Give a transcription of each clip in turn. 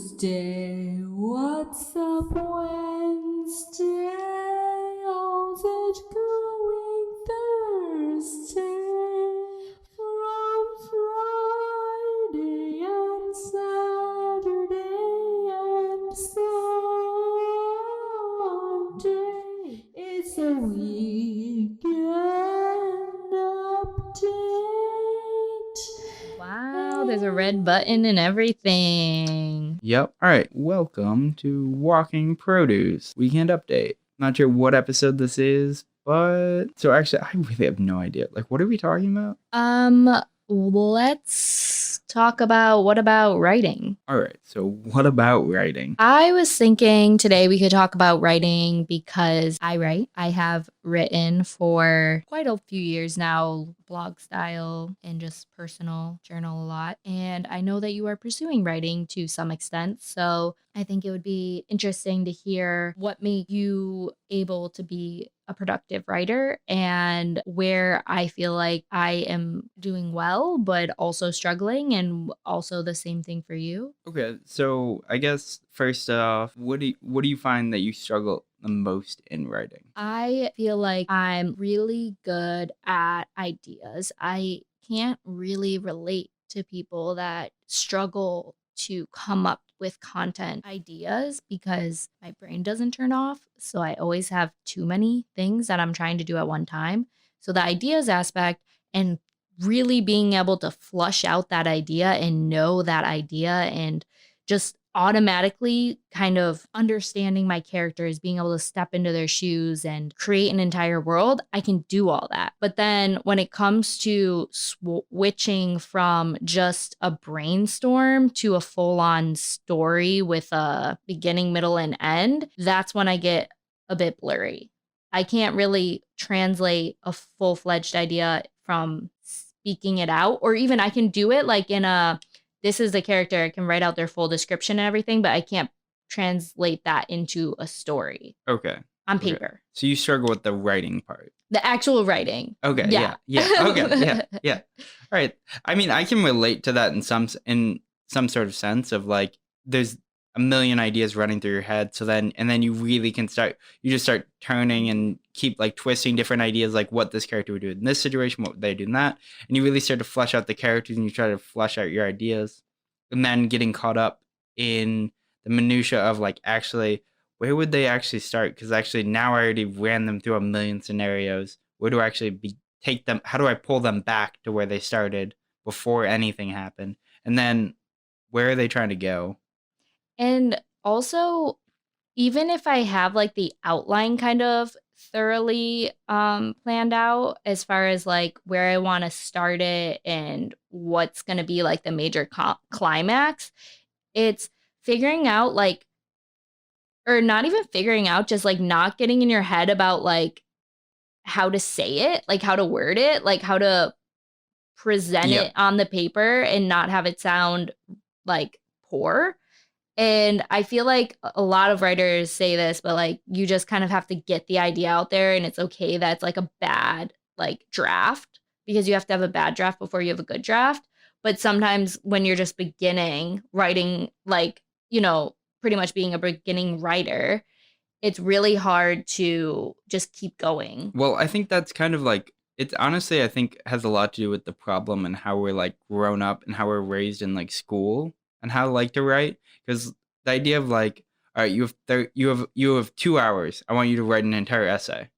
Tuesday, what's up Wednesday? How's it going Thursday? From Friday and Saturday and Sunday, it's a weekend update. Wow, there's a red button and everything. Yep. All right. Welcome to Walking Produce Weekend Update. Not sure what episode this is, but so actually, I really have no idea. Like, what are we talking about? Let's talk about what about writing? All right. So, what about writing? I was thinking today we could talk about writing because I write. I have written for quite a few years now, blog style and just personal journal a lot. And I know that you are pursuing writing to some extent. So I think it would be interesting to hear what made you able to be a productive writer and where I feel like I am doing well, but also struggling, and also the same thing for you. Okay. So, I guess first off, what do you find that you struggle the most in writing? I feel like I'm really good at ideas. I can't really relate to people that struggle to come up with content ideas because my brain doesn't turn off. So I always have too many things that I'm trying to do at one time. So the ideas aspect and really being able to flush out that idea and know that idea and just automatically kind of understanding my characters, being able to step into their shoes and create an entire world, I can do all that. But then when it comes to switching from just a brainstorm to a full-on story with a beginning, middle, and end, that's when I get a bit blurry. I can't really translate a full-fledged idea from speaking it out, or even I can do it like in a this is the character, I can write out their full description and everything, but I can't translate that into a story Okay. on Okay. paper. So you struggle with the writing part. The actual writing. Okay. Yeah. Yeah. Okay. Yeah. All right. I mean, I can relate to that in some sort of sense of like there's a million ideas running through your head. So then you really can just start turning and keep like twisting different ideas, like what this character would do in this situation, what would they do in that. And you really start to flesh out the characters and you try to flesh out your ideas, and then getting caught up in the minutia of like, actually, where would they actually start? Because actually now I already ran them through a million scenarios. Where do I actually take them? How do I pull them back to where they started before anything happened? And then where are they trying to go? And also, even if I have like the outline kind of thoroughly planned out as far as like where I want to start it and what's going to be like the major climax, it's figuring out like, or not even figuring out, just like not getting in your head about like how to say it, like how to word it, like how to present Yep. it on the paper and not have it sound like poor. And I feel like a lot of writers say this, but like you just kind of have to get the idea out there, and it's okay that it's like a bad like draft, because you have to have a bad draft before you have a good draft. But sometimes when you're just beginning writing, like, you know, pretty much being a beginning writer, it's really hard to just keep going. Well, I think that's kind of like, it's honestly, I think has a lot to do with the problem and how we're like grown up and how we're raised in like school and how to like to write. Because the idea of like, all right, you have 2 hours. I want you to write an entire essay.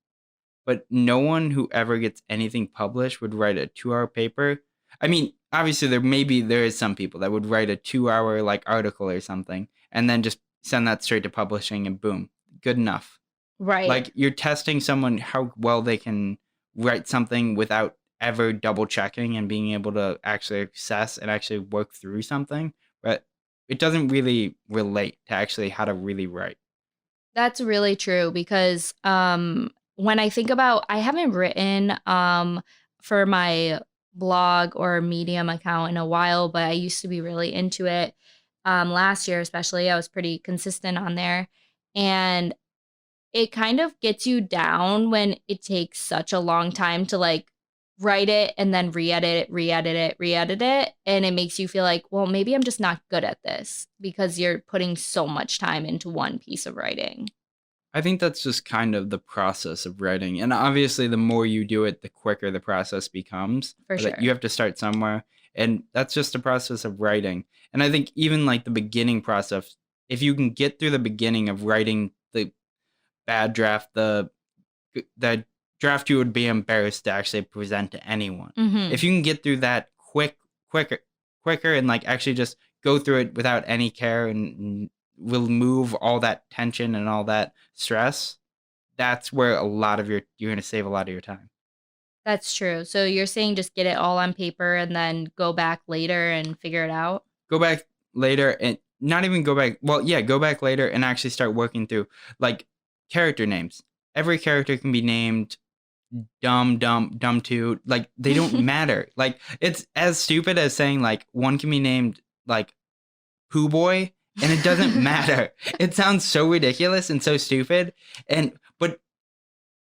But no one who ever gets anything published would write a 2-hour paper. I mean, obviously there is some people that would write a 2-hour like article or something and then just send that straight to publishing and boom, good enough. Right. Like you're testing someone how well they can write something without ever double checking and being able to actually access and actually work through something. But it doesn't really relate to actually how to really write. That's really true, because when I think about, I haven't written for my blog or Medium account in a while, but I used to be really into it. Last year especially, I was pretty consistent on there, and it kind of gets you down when it takes such a long time to like write it and then re-edit it, and it makes you feel like, well, maybe I'm just not good at this because you're putting so much time into one piece of writing. I think that's just kind of the process of writing. And obviously, the more you do it, the quicker the process becomes. For But sure. you have to start somewhere. And that's just the process of writing. And I think even like the beginning process, if you can get through the beginning of writing the bad draft, the draft you would be embarrassed to actually present to anyone. Mhm. If you can get through that quicker and like actually just go through it without any care and remove all that tension and all that stress, that's where you're going to save a lot of your time. That's true. So you're saying just get it all on paper and then go back later and figure it out? Go back later and not even go back. Well, yeah, go back later and actually start working through like character names. Every character can be named dumb two. Like they don't matter. Like it's as stupid as saying like one can be named like Pooh Boy and it doesn't matter. It sounds so ridiculous and so stupid. But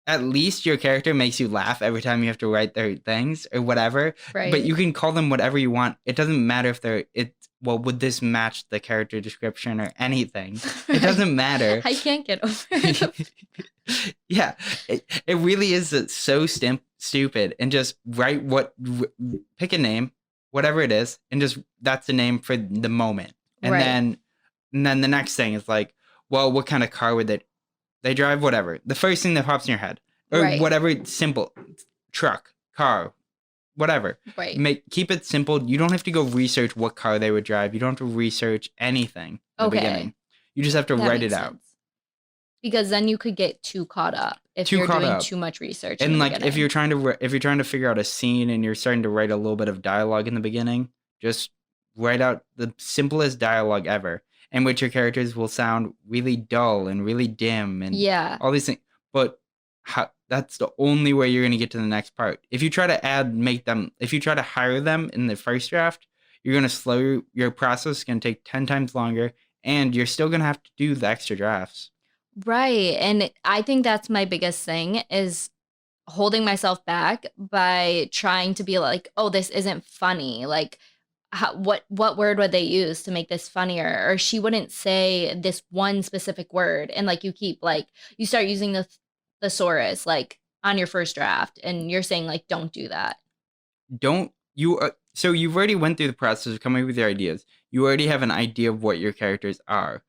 at least your character makes you laugh every time you have to write their things or whatever. Right. But you can call them whatever you want. It doesn't matter if would this match the character description or anything? It doesn't matter. I can't get over it. Yeah, it really is so stupid. And just write pick a name, whatever it is, and just that's the name for the moment. And Right. then the next thing is like, well, what kind of car would they drive? Whatever. The first thing that pops in your head, or Right. whatever, simple truck, car, whatever. Right. Keep it simple. You don't have to go research what car they would drive. You don't have to research anything in the beginning. You just have to That write it makes out. sense. Because then you could get too caught up if you're doing too much research. in And the like if beginning. you're trying to figure out a scene and you're starting to write a little bit of dialogue in the beginning, just write out the simplest dialogue ever, in which your characters will sound really dull and really dim and Yeah. all these things. But that's the only way you're going to get to the next part. If you try to hire them in the first draft, you're going to slow your process. It's going to take 10 times longer, and you're still going to have to do the extra drafts. Right. And I think that's my biggest thing is holding myself back by trying to be like, oh, this isn't funny. Like, what word would they use to make this funnier? Or she wouldn't say this one specific word. And like you keep like, you start using the thesaurus like on your first draft and you're saying like, don't do that. So you've already went through the process of coming up with your ideas. You already have an idea of what your characters are.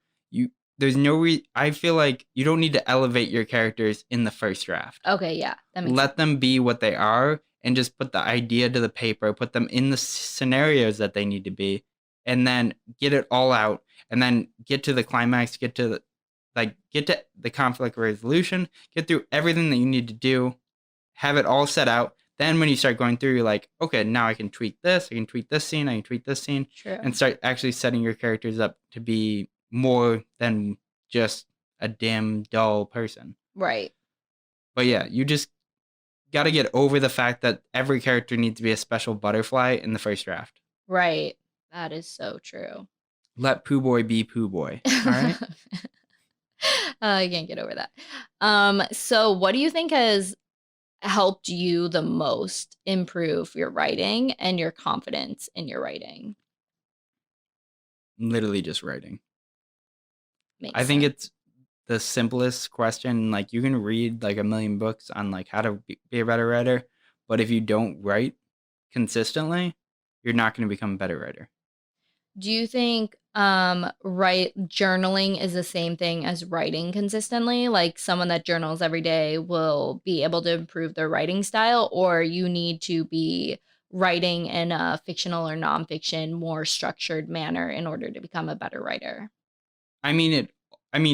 I feel like you don't need to elevate your characters in the first draft. Okay, yeah. That makes Let them be what they are and just put the idea to the paper, put them in the scenarios that they need to be, and then get it all out, and then get to the climax, get to the conflict resolution, get through everything that you need to do, have it all set out. Then when you start going through, you're like, okay, now I can tweak this, I can tweak this scene, I can tweak this scene. True. And start actually setting your characters up to be more than just a dim, dull person. Right. But yeah, you just got to get over the fact that every character needs to be a special butterfly in the first draft. Right. That is so true. Let Pooh Boy be Pooh Boy. All right. I can't get over that. So what do you think has helped you the most improve your writing and your confidence in your writing? Literally just writing. Makes I think sense. it's the simplest question. Like you can read like a million books on like how to be a better writer, but if you don't write consistently, you're not going to become a better writer. Do you think journaling is the same thing as writing consistently? Like someone that journals every day will be able to improve their writing style, or you need to be writing in a fictional or nonfiction, more structured manner in order to become a better writer? I mean,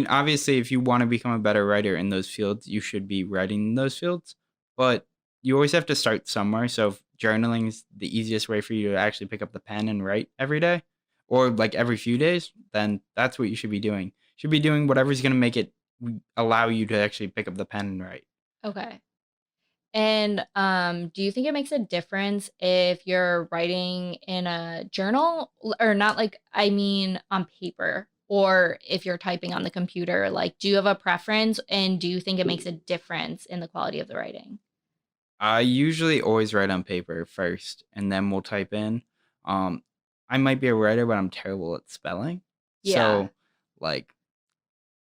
obviously, if you want to become a better writer in those fields, you should be writing in those fields. But you always have to start somewhere. So if journaling is the easiest way for you to actually pick up the pen and write every day, or like every few days, then that's what you should be doing. You should be doing whatever's going to make it allow you to actually pick up the pen and write. Okay. And do you think it makes a difference if you're writing in a journal or not, like, I mean, on paper, or if you're typing on the computer? Like, do you have a preference, and do you think it makes a difference in the quality of the writing? I usually always write on paper first, and then we'll type in. Um, I might be a writer, but I'm terrible at spelling. Yeah. So, like,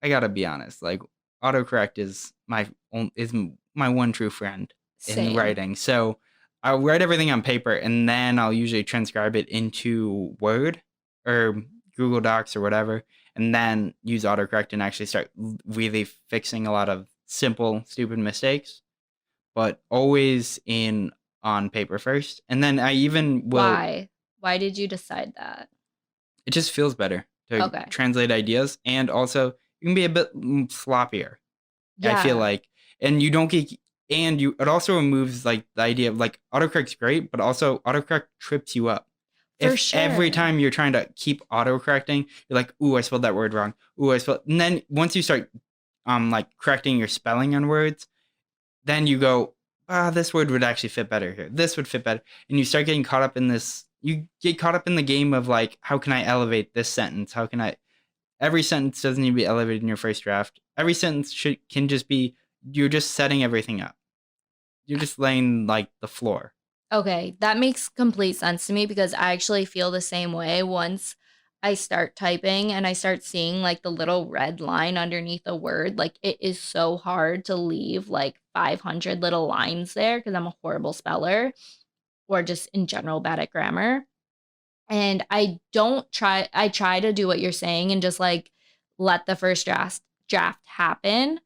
I gotta be honest. Like, autocorrect is my one true friend in Same. writing. So, I'll write everything on paper, and then I'll usually transcribe it into Word or Google Docs or whatever, and then use autocorrect and actually start really fixing a lot of simple, stupid mistakes. But always in on paper first, and then I even will. Why did you decide that? It just feels better to Okay. translate ideas, and also you can be a bit sloppier. I feel Yeah. like, and you don't get, and you. It also removes like the idea of like autocorrect's great, but also autocorrect trips you up. For If every sure. time you're trying to keep autocorrecting, you're like, "Ooh, I spelled that word wrong." Ooh, I spelled. And then once you start, like correcting your spelling on words, then you go, this word would actually fit better here. This would fit better. And you start getting caught up in this. You get caught up in the game of like, how can I elevate this sentence? How can I? Every sentence doesn't need to be elevated in your first draft. Every sentence can just be, you're just setting everything up. You're just laying like the floor. Okay, that makes complete sense to me because I actually feel the same way once I start typing and I start seeing like the little red line underneath a word. Like it is so hard to leave like 500 little lines there because I'm a horrible speller or just in general bad at grammar. And I try to do what you're saying and just like let the first draft happen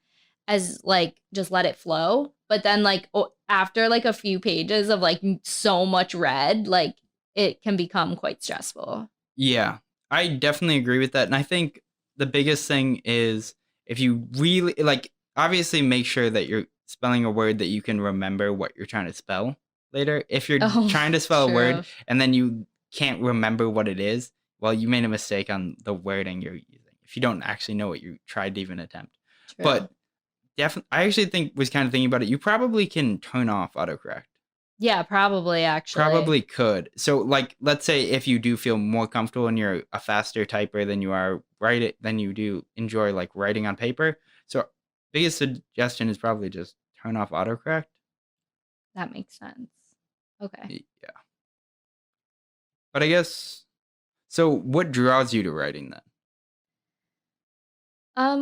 as like just let it flow. But then like after like a few pages of like so much red, like it can become quite stressful. Yeah, I definitely agree with that. And I think the biggest thing is if you really like, obviously make sure that you're spelling a word that you can remember what you're trying to spell later. If you're trying to spell a word and then you can't remember what it is, well, you made a mistake on the wording you're using. If you don't actually know what you tried to even attempt. True. But definitely, I actually was kind of thinking about it. You probably can turn off autocorrect. Yeah, probably actually. Probably could. So, like, let's say if you do feel more comfortable and you're a faster typer than you do enjoy like writing on paper. So, biggest suggestion is probably just turn off autocorrect. That makes sense. Okay. Yeah. But I guess so. What draws you to writing then?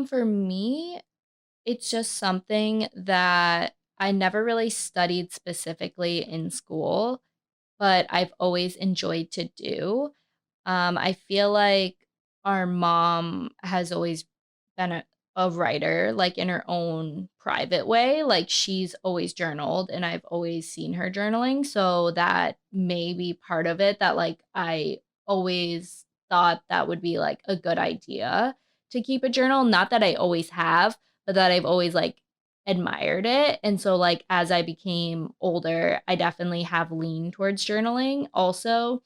For me, it's just something that I never really studied specifically in school, but I've always enjoyed to do. I feel like our mom has always been a writer, like in her own private way. Like she's always journaled, and I've always seen her journaling. So that may be part of it that like I always thought that would be like a good idea to keep a journal. Not that I always have, but that I've always like admired it. And so like as I became older, I definitely have leaned towards journaling. Also,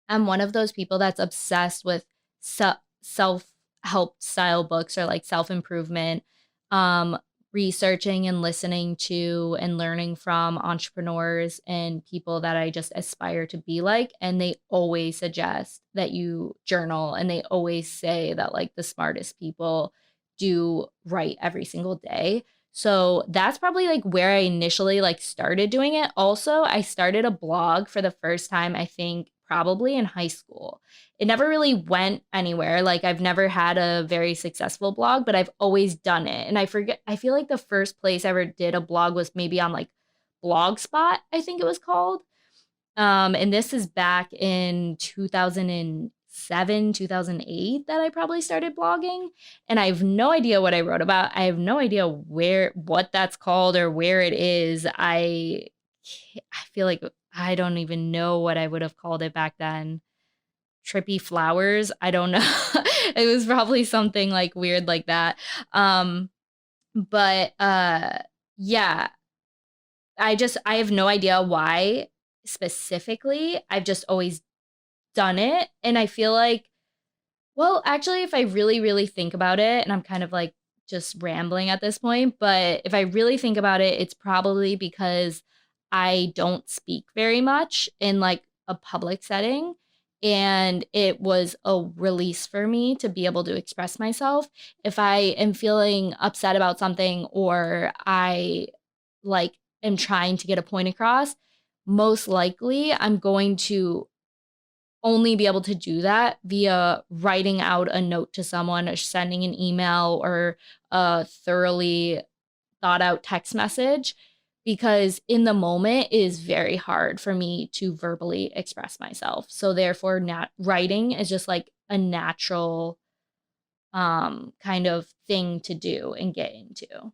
I'm one of those people that's obsessed with self-help style books or like self-improvement, um, researching and listening to and learning from entrepreneurs and people that I just aspire to be like. And they always suggest that you journal, and they always say that like the smartest people do write every single day. So that's probably like where I initially like started doing it. Also, I started a blog for the first time, I think probably in high school. It never really went anywhere. Like I've never had a very successful blog, but I've always done it. And I feel like the first place I ever did a blog was maybe on like Blogspot, I think it was called. And this is back in 2007, 2008 that I probably started blogging. And I have no idea what I wrote about. I have no idea what that's called or where it is. I feel like I don't even know what I would have called it back then. Trippy flowers. I don't know. It was probably something like weird like that. But yeah, I have no idea why specifically. I've just always done it. And I feel like, well, actually, if I really, really think about it, and I'm kind of like just rambling at this point, but if I really think about it, it's probably because I don't speak very much in like a public setting. And it was a release for me to be able to express myself. If I am feeling upset about something, or I like am trying to get a point across, most likely I'm going to only be able to do that via writing out a note to someone or sending an email or a thoroughly thought out text message, because in the moment it is very hard for me to verbally express myself. So therefore writing is just like a natural kind of thing to do and get into.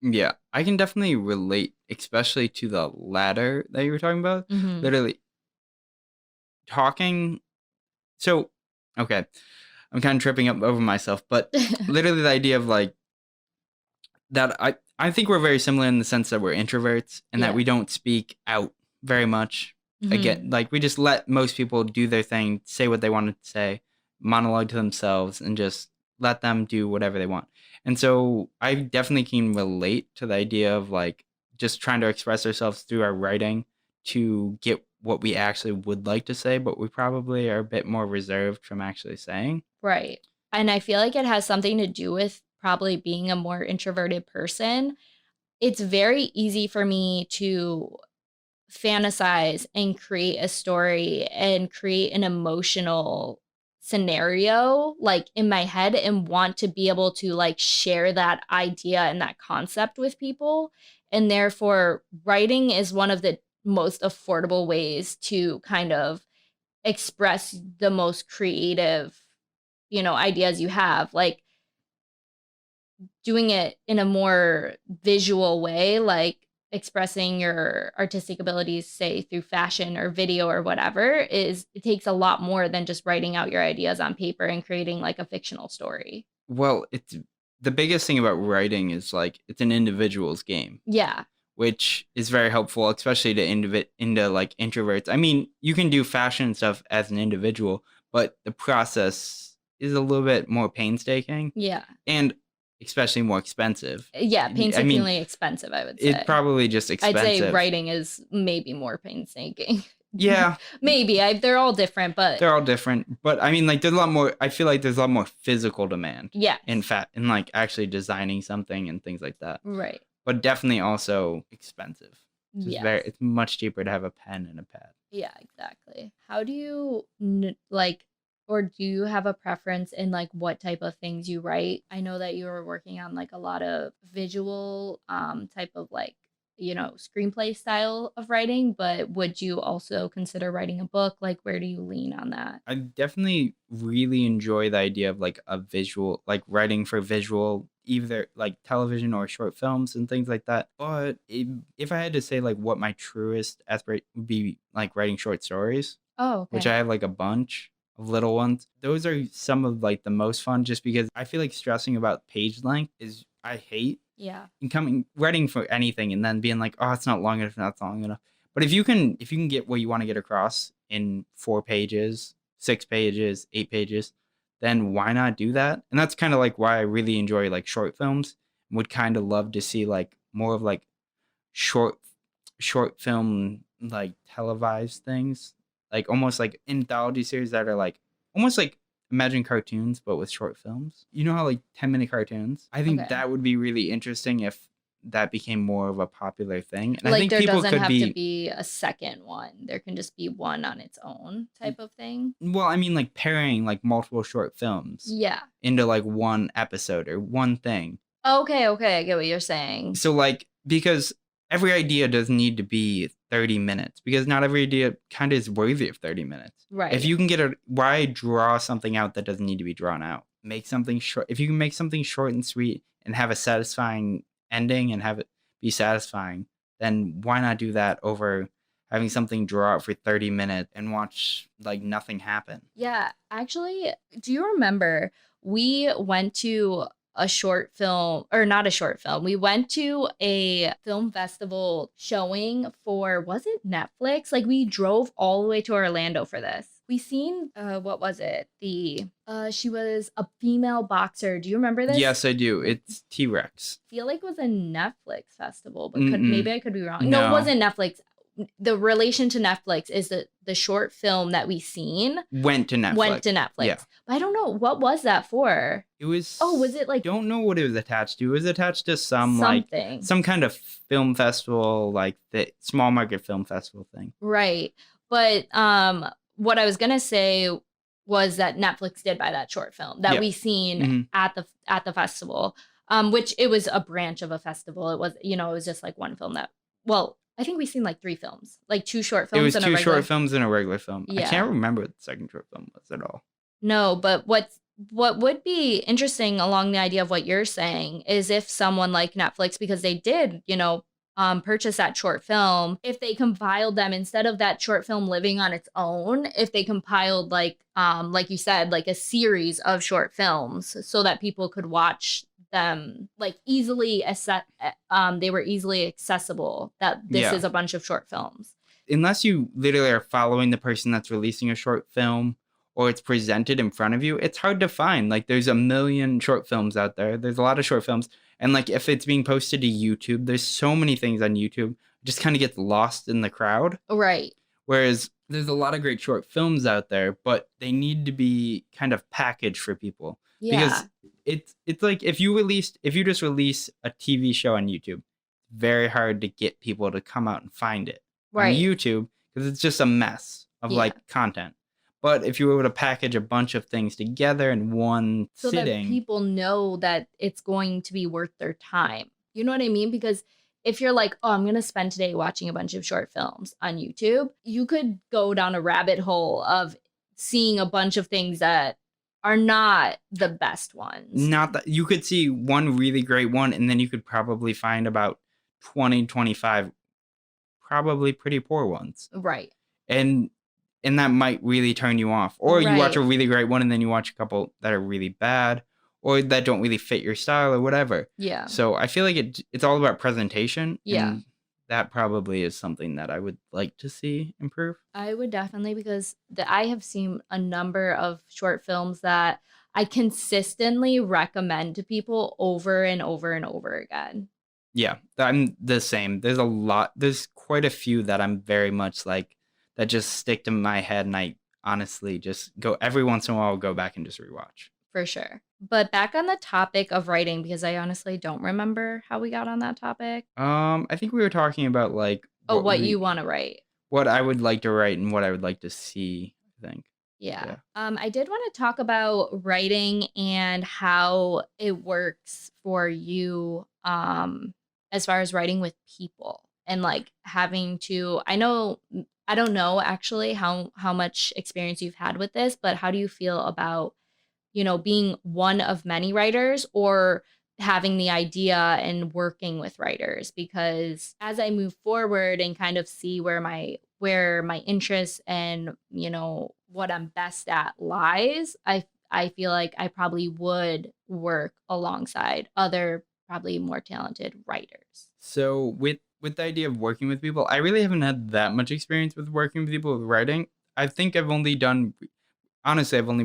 Yeah, I can definitely relate, especially to the latter that you were talking about. Mhm. Literally talking. So, okay, I'm kind of tripping up over myself, but literally the idea of like that, I think we're very similar in the sense that we're introverts and Yeah. that we don't speak out very much. Again, like we just let most people do their thing, say what they want to say, monologue to themselves, and just let them do whatever they want. And so I definitely can relate to the idea of like just trying to express ourselves through our writing to get what we actually would like to say, but we probably are a bit more reserved from actually saying. Right. And I feel like it has something to do with probably being a more introverted person. It's very easy for me to fantasize and create a story and create an emotional scenario like in my head and want to be able to like share that idea and that concept with people. And therefore, writing is one of the most affordable ways to kind of express the most creative, ideas you have. Like doing it in a more visual way, like expressing your artistic abilities, say through fashion or video or whatever, it takes a lot more than just writing out your ideas on paper and creating like a fictional story. Well, it's the biggest thing about writing is like it's an individual's game. Yeah. Which is very helpful, especially to into like introverts. I mean, you can do fashion stuff as an individual, but the process is a little bit more painstaking. Yeah. And especially more expensive. Yeah, I mean, painstakingly expensive, I would say. It's probably just expensive. I'd say writing is maybe more painstaking. Yeah. Maybe. They're all different, but they're all different. But I mean, like there's a lot more. I feel like there's a lot more physical demand. yeah. In like actually designing something and things like that. Right. But definitely also expensive. Yeah. It's much cheaper to have a pen and a pad. Yeah, exactly. How do you or do you have a preference in like what type of things you write? I know that you were working on like a lot of visual type of like, screenplay style of writing, but would you also consider writing a book? Like where do you lean on that? I definitely really enjoy the idea of like a visual, like writing for visual, either like television or short films and things like that. But if I had to say like what my truest aspiration would be, like writing short stories, Oh, okay. which I have like a bunch of little ones. Those are some of like the most fun, just because I feel like stressing about page length is I hate. Yeah. And writing for anything and then being like, oh, it's not long enough, not long enough. But if you can get what you want to get across in 4 pages, 6 pages, 8 pages, then why not do that? And that's kind of like why I really enjoy like short films. Would kind of love to see like more of like short film like televised things, like almost like anthology series that are like almost like imagine cartoons but with short films. You know how like 10-minute cartoons? I think Okay. that would be really interesting if that became more of a popular thing. And I Like think there people doesn't could have to be a second one. There can just be one on its own type of thing. well, I mean like pairing like multiple short films Yeah. into like one episode or one thing. Okay, I get what you're saying. So like, because every idea doesn't need to be 30 minutes, because not every idea kind of is worthy of 30 minutes. Right. If you can why draw something out that doesn't need to be drawn out? Make something short. If you can make something short and sweet and have a satisfying ending and have it be satisfying, then why not do that over having something draw out for 30 minutes and watch like nothing happen? Yeah, actually, do you remember we went to a short film, or not a short film, we went to a film festival showing for, was it Netflix? Like we drove all the way to Orlando for this. We seen what was it? She was a female boxer. Do you remember this? Yes, I do. It's T-Rex. I feel like it was a Netflix festival, but Mm-mm. maybe I could be wrong. No, it No. wasn't Netflix. the relation to Netflix is that the short film that we seen Went to Netflix. Yeah. But I don't know, what was that for? It was. Oh, was it like Don't know what it was attached to. It was attached to some something? some kind of film festival, like the small market film festival thing. Right. But what I was gonna say was that Netflix did buy that short film that we seen at the festival. Which it was a branch of a festival. It was, it was just like one film that, well, I think we seen like 3 films, like 2 short films. It was and 2 short films and a regular film. Yeah. I can't remember what the second short film was at all. No, but what would be interesting along the idea of what you're saying is if someone like Netflix, because they did, purchase that short film, if they compiled them instead of that short film living on its own, if they compiled like you said, like a series of short films so that people could watch them like easily they were easily accessible, that this is a bunch of short films. Unless you literally are following the person that's releasing a short film or it's presented in front of you, it's hard to find. Like there's a million short films out there. There's a lot of short films. And like if it's being posted to YouTube, there's so many things on YouTube. It just kind of gets lost in the crowd. Right. Whereas there's a lot of great short films out there, but they need to be kind of packaged for people. Yeah. Because it's like if you just release a TV show on YouTube, very hard to get people to come out and find it on YouTube because it's just a mess of like content. But if you were able to package a bunch of things together in one sitting, that people know that it's going to be worth their time. You know what I mean? Because if you're like, oh, I'm going to spend today watching a bunch of short films on YouTube, you could go down a rabbit hole of seeing a bunch of things that are not the best ones. Not that you could see one really great one, and then you could probably find about 20, 25 probably pretty poor ones. Right. And that might really turn you off. Or you watch a really great one and then you watch a couple that are really bad or that don't really fit your style or whatever. Yeah. So I feel like it's all about presentation. Yeah. And that probably is something that I would like to see improve. I would definitely, because I have seen a number of short films that I consistently recommend to people over and over and over again. Yeah, I'm the same. There's quite a few that I'm very much like, that just stick to my head, and I honestly just go every once in a while, I'll go back and just rewatch. For sure. But back on the topic of writing, because I honestly don't remember how we got on that topic. I think we were talking about like what you want to write. What I would like to write and what I would like to see, I think. Yeah. I did want to talk about writing and how it works for you as far as writing with people and like having to, I don't know actually how much experience you've had with this, but how do you feel about, being one of many writers or having the idea and working with writers? Because as I move forward and kind of see where my interests and, what I'm best at lies, I feel like I probably would work alongside other probably more talented writers. So with the idea of working with people, I really haven't had that much experience with working with people with writing. I think I've only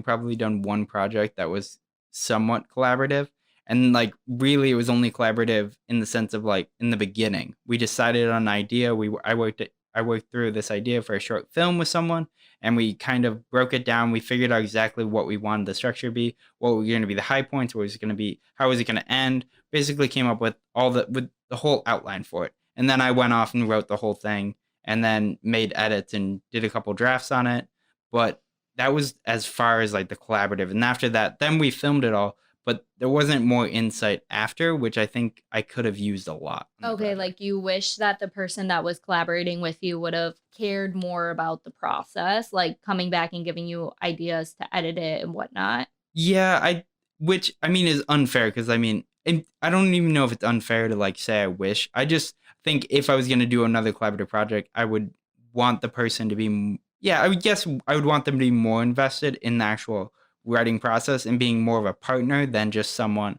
probably done one project that was somewhat collaborative. And like really it was only collaborative in the sense of like in the beginning. We decided on an idea. I worked through this idea for a short film with someone and we kind of broke it down. We figured out exactly what we wanted the structure to be, what were going to be the high points, what was it going to be, how was it going to end. Basically came up with with the whole outline for it. And then I went off and wrote the whole thing and then made edits and did a couple drafts on it. But that was as far as like the collaborative. And after that, then we filmed it all. But there wasn't more insight after, which I think I could have used a lot. Okay, like you wish that the person that was collaborating with you would have cared more about the process, like coming back and giving you ideas to edit it and whatnot. Yeah, which is unfair because I don't even know if it's unfair to like say I wish. I just think if I was going to do another collaborative project, I would want the person to be, I would guess I would want them to be more invested in the actual writing process and being more of a partner than just someone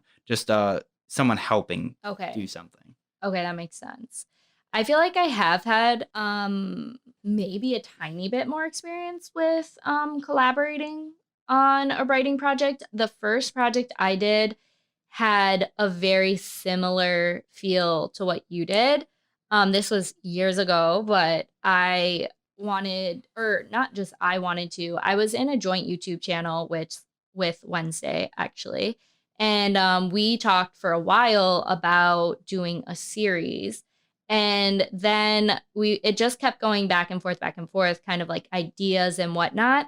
helping do something. Okay, that makes sense. I feel like I have had maybe a tiny bit more experience with collaborating on a writing project. The first project I did had a very similar feel to what you did. This was years ago, but I wanted, or not just I wanted to, I was in a joint YouTube channel with Wednesday actually. And we talked for a while about doing a series. And then it just kept going back and forth, kind of like ideas and whatnot.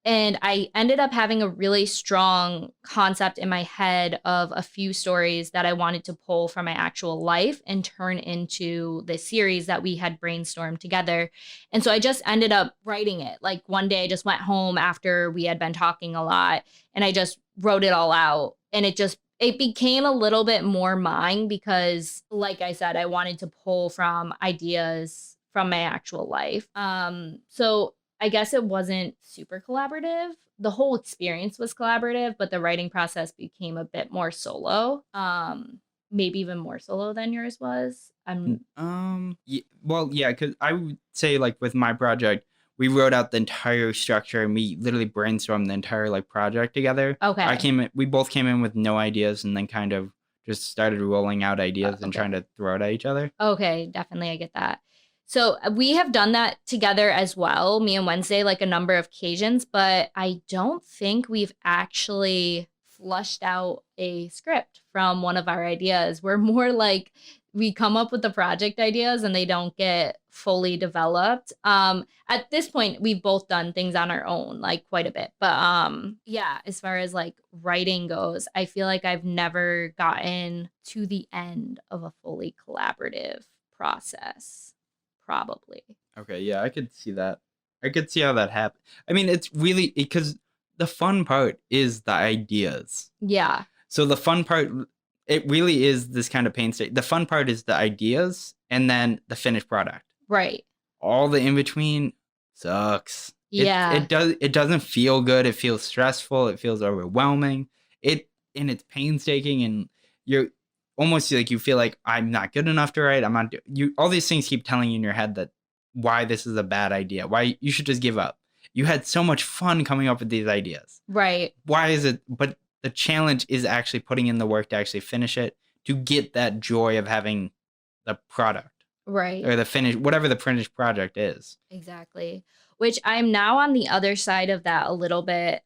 And I ended up having a really strong concept in my head of a few stories that I wanted to pull from my actual life and turn into the series that we had brainstormed together. And so I just ended up writing it. Like one day I just went home after we had been talking a lot and I just wrote it all out. And it became a little bit more mine because, like I said, I wanted to pull from ideas from my actual life. So I guess it wasn't super collaborative. The whole experience was collaborative, but the writing process became a bit more solo. Maybe even more solo than yours was. Yeah, because I would say like with my project, we wrote out the entire structure and we literally brainstormed the entire like project together. Okay. We both came in with no ideas and then kind of just started rolling out ideas and Okay. trying to throw it at each other. Okay, definitely. I get that. So we have done that together as well, me and Wednesday, like a number of occasions, but I don't think we've actually flushed out a script from one of our ideas. We're more like we come up with the project ideas and they don't get fully developed. At this point, we've both done things on our own, like quite a bit. But yeah, as far as like writing goes, I feel like I've never gotten to the end of a fully collaborative process. Probably. Okay, yeah, I could see that. I could see how that happened. I mean, it's really because the fun part is the ideas. Yeah. So the fun part, it really is this kind of painstaking. The fun part is the ideas and then the finished product. Right. All the in between sucks. Yeah. It doesn't feel good. It feels stressful. It feels overwhelming. It's painstaking and you're almost like you feel like I'm not good enough to write. All these things keep telling you in your head that why this is a bad idea. Why you should just give up. You had so much fun coming up with these ideas. Right. Why is it? But the challenge is actually putting in the work to actually finish it, to get that joy of having the product. Right. Or the finish, whatever the finished project is. Exactly. Which I'm now on the other side of that a little bit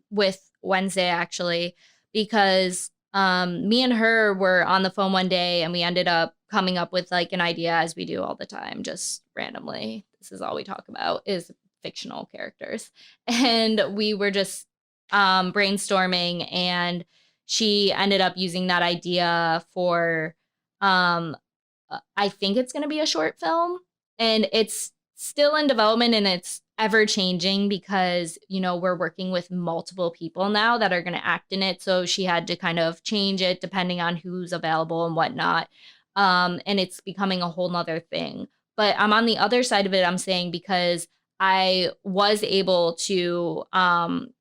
with Wednesday actually, because me and her were on the phone one day and we ended up coming up with like an idea, as we do all the time, just randomly. This is all we talk about is fictional characters. And we were just brainstorming and she ended up using that idea for I think it's going to be a short film and it's still in development and it's ever changing because, you know, we're working with multiple people now that are going to act in it. So she had to kind of change it depending on who's available and whatnot. And it's becoming a whole nother thing. But I'm on the other side of it, I'm saying, because I was able to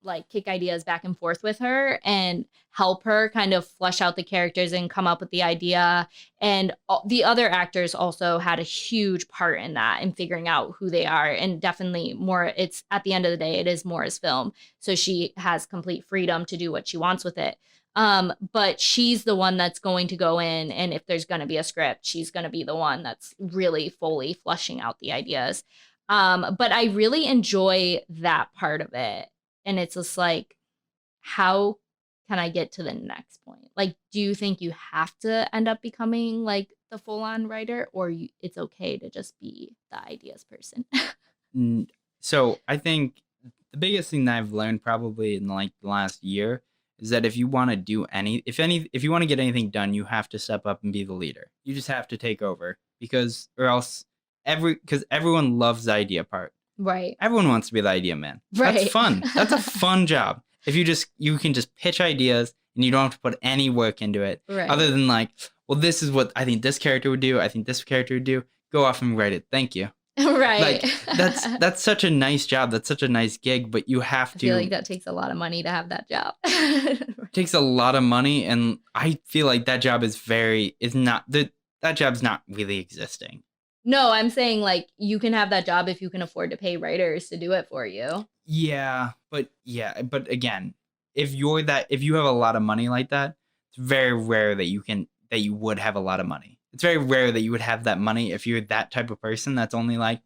like kick ideas back and forth with her and help her kind of flesh out the characters and come up with the idea. And the other actors also had a huge part in that and figuring out who they are. And definitely more, it's at the end of the day, it is Mora's film. So she has complete freedom to do what she wants with it. But she's the one that's going to go in. And if there's going to be a script, she's going to be the one that's really fully fleshing out the ideas. But I really enjoy that part of it. And it's just like, how can I get to the next point? Like, do you think you have to end up becoming like the full-on writer or it's okay to just be the ideas person? So I think the biggest thing that I've learned probably in like the last year is that if you want to do if you want to get anything done, you have to step up and be the leader. You just have to take over because everyone loves the idea part. Right. Everyone wants to be the idea man. Right. That's fun. That's a fun job. If you can just pitch ideas and you don't have to put any work into it. Right. Other than like, well, this is what I think this character would do. I think this character would do. Go off and write it. Thank you. Right. Like that's such a nice job. That's such a nice gig, but you have to. I feel like that takes a lot of money to have that job. It takes a lot of money, and I feel like that job that job's not really existing. No, I'm saying like you can have that job if you can afford to pay writers to do it for you. Yeah, but again, if you have a lot of money like that, it's very rare that you would have a lot of money. it's very rare that you would have that money if you're that type of person that's only like,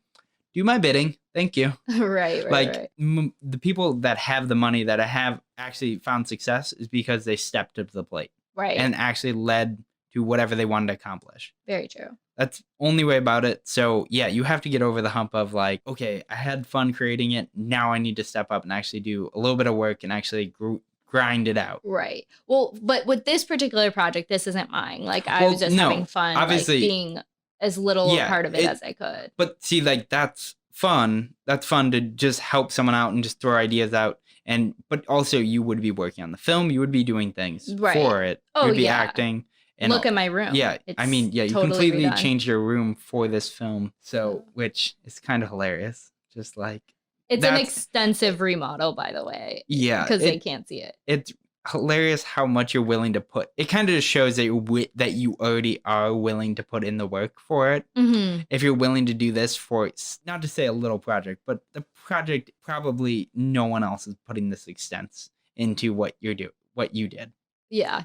do my bidding. Thank you. Right. Like the people that have the money that have actually found success is because they stepped up to the plate. Right. And actually led to whatever they wanted to accomplish. Very true. That's the only way about it. So yeah, you have to get over the hump of like, okay, I had fun creating it. Now I need to step up and actually do a little bit of work and actually grind it out. Right. Well, but with this particular project, this isn't mine. Like I was just having fun, obviously, like being as little a part of it as I could. But see, like that's fun. That's fun to just help someone out and just throw ideas out. But also you would be working on the film. You would be doing things for it. Oh, You'd be acting. And look at my room. Yeah. It's I mean, yeah, you totally completely redone. changed your room for this film. So, which is kind of hilarious. Just like. It's an extensive remodel, by the way. Yeah. Because they can't see it. It's hilarious how much you're willing to put. It kind of shows that you already are willing to put in the work for it. Mm-hmm. If you're willing to do this for, not to say a little project, but the project probably no one else is putting this extent into what you did. Yeah.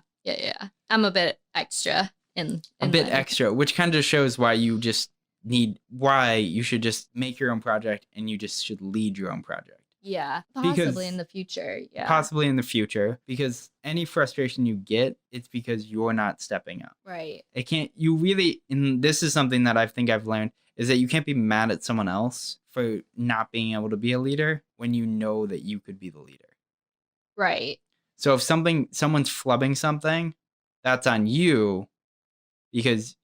I'm a bit extra in a bit extra, which kind of shows why you should just make your own project and you just should lead your own project. Yeah, possibly in the future. Yeah, possibly in the future, because any frustration you get, it's because you're not stepping up. Right. And this is something that I think I've learned, is that you can't be mad at someone else for not being able to be a leader when you know that you could be the leader. Right. So if someone's flubbing something, that's on you, because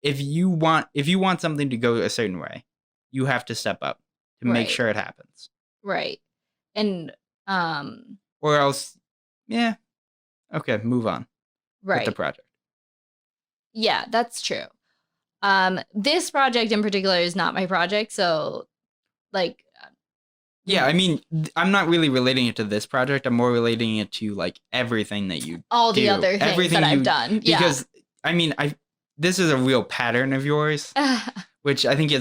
if you want something to go a certain way, you have to step up to make sure it happens. Right. And or else, yeah. Okay, move on. Right. With the project. Yeah, that's true. This project in particular is not my project, so like yeah, I mean, I'm not really relating it to this project. I'm more relating it to like everything that you all do. The other things that I've done. Yeah. Because I mean, this is a real pattern of yours, which I think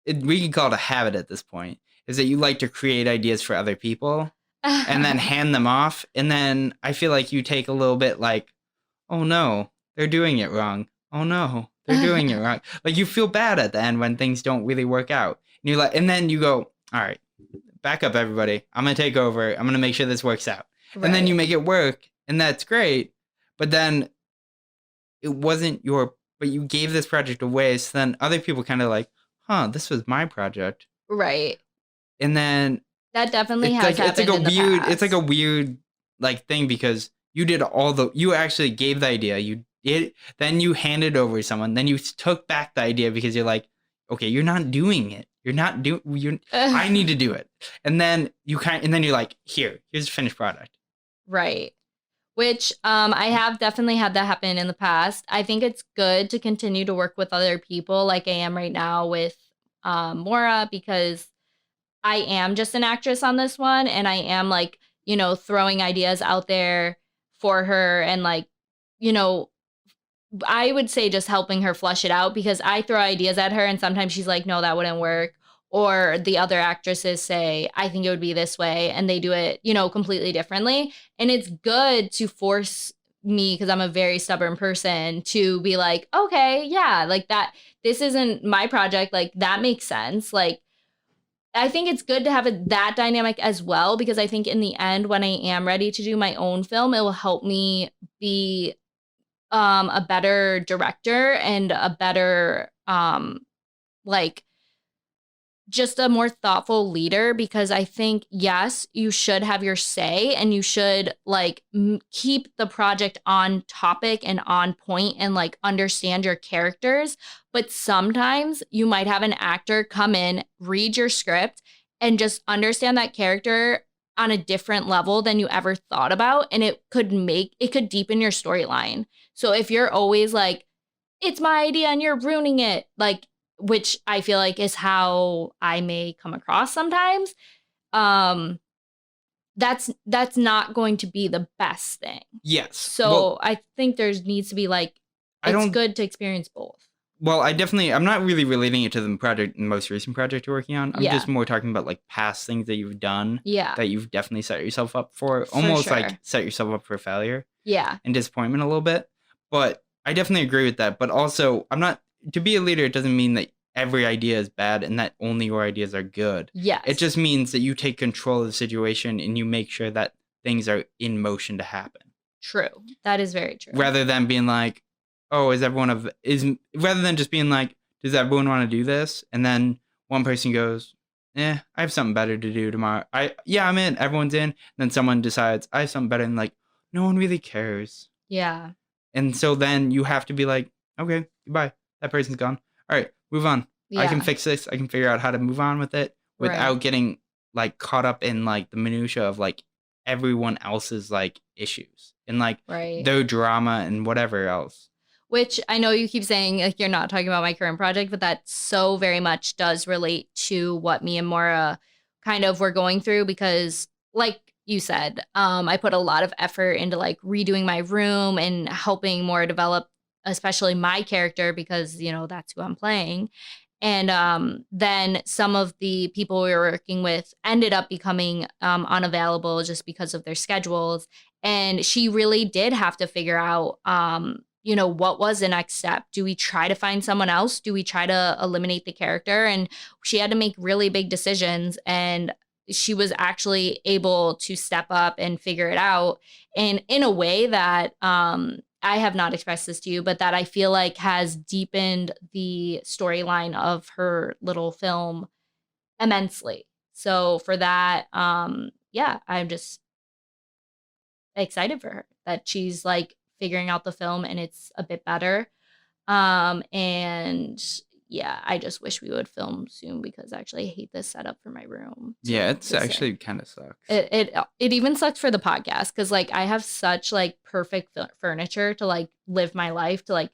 we can call it a habit at this point, is that you like to create ideas for other people and then hand them off. And then I feel like you take a little bit like, oh no, they're doing it wrong. Oh no, they're doing it wrong. Like you feel bad at the end when things don't really work out. And then you go, all right, back up everybody. I'm going to take over. I'm going to make sure this works out. Right. And then you make it work and that's great. But then it wasn't but you gave this project away. So then other people kind of like, this was my project. Right. And then that definitely has happened in the past. It's like a weird like thing, because you actually gave the idea, then you handed over to someone, then you took back the idea because you're like, okay, you're not doing it. I need to do it. And then you're like, here's the finished product. Right. Which I have definitely had that happen in the past. I think it's good to continue to work with other people like I am right now with Mora, because I am just an actress on this one, and I am like, throwing ideas out there for her, and like, I would say just helping her flush it out, because I throw ideas at her and sometimes she's like, no, that wouldn't work. Or the other actresses say, I think it would be this way, and they do it, completely differently. And it's good to force me, because I'm a very stubborn person, to be like, okay, yeah, like that, this isn't my project. Like that makes sense. Like, I think it's good to have that dynamic as well, because I think in the end, when I am ready to do my own film, it will help me be a better director and a better, just a more thoughtful leader, because I think, yes, you should have your say and you should keep the project on topic and on point and understand your characters. But sometimes you might have an actor come in, read your script, and just understand that character on a different level than you ever thought about. And it could deepen your storyline. So if you're always like, it's my idea and you're ruining it, which I feel like is how I may come across sometimes, that's not going to be the best thing. Yes. So I think there needs to be it's good to experience both. Well, I'm not really relating it to the most recent project you're working on. I'm just more talking about past things that you've done. Yeah. That you've definitely set yourself up for almost sure. set yourself up for failure. Yeah. And disappointment a little bit. But I definitely agree with that. But also, to be a leader, it doesn't mean that every idea is bad and that only your ideas are good. Yes. It just means that you take control of the situation and you make sure that things are in motion to happen. True. That is very true. Rather than being like, oh, rather than just being like, does everyone want to do this? And then one person goes, I have something better to do tomorrow. I'm in. Everyone's in. And then someone decides, I have something better. And like, no one really cares. Yeah. And so then you have to be like, okay, goodbye. That person's gone. All right, move on. Yeah. I can fix this. I can figure out how to move on with it without getting like caught up in like the minutia of like everyone else's like issues and like their drama and whatever else. Which I know you keep saying like you're not talking about my current project, but that so very much does relate to what me and Mora kind of were going through because like you said, I put a lot of effort into like redoing my room and helping Mora develop especially my character because, you know, that's who I'm playing. And then some of the people we were working with ended up becoming unavailable just because of their schedules. And she really did have to figure out, you know, what was the next step? Do we try to find someone else? Do we try to eliminate the character? And she had to make really big decisions. And she was actually able to step up and figure it out. And in a way that I have not expressed this to you, but that I feel like has deepened the storyline of her little film immensely. So for that, I'm just excited for her that she's like figuring out the film and it's a bit better. And yeah, I just wish we would film soon because actually I hate this setup for my room. Yeah, it's actually kind of sucks. It even sucks for the podcast because like I have such like perfect furniture to like live my life, to like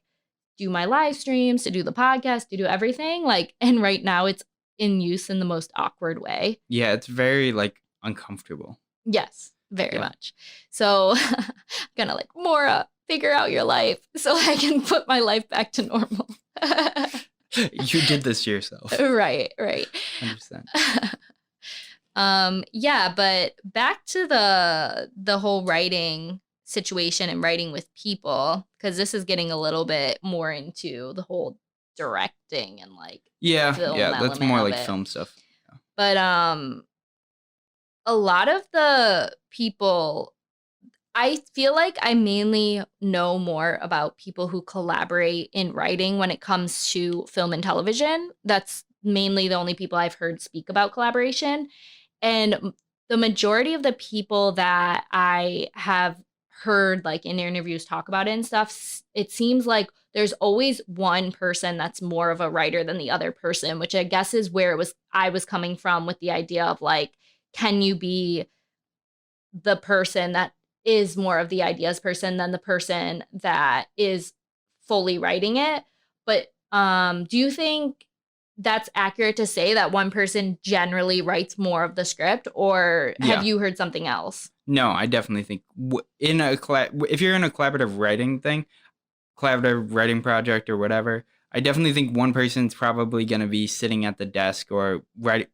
do my live streams, to do the podcast, to do everything. Like, and right now it's in use in the most awkward way. Yeah, it's very like uncomfortable. Yes, very much. So I'm gonna like Mora, figure out your life so I can put my life back to normal. You did this to yourself. Right. 100%. Yeah, but back to the whole writing situation and writing with people, because this is getting a little bit more into the whole directing and like film that's more of like it. film stuff. Yeah. But a lot of the people, I feel like I mainly know more about people who collaborate in writing when it comes to film and television. That's mainly the only people I've heard speak about collaboration. And the majority of the people that I have heard like in interviews talk about it and stuff, it seems like there's always one person that's more of a writer than the other person, which I guess is where I was coming from with the idea of like, can you be the person that is more of the ideas person than the person that is fully writing it? But do you think that's accurate to say that one person generally writes more of the script, or have you heard something else? No, I definitely think if you're in a collaborative writing project or whatever, I definitely think one person's probably going to be sitting at the desk or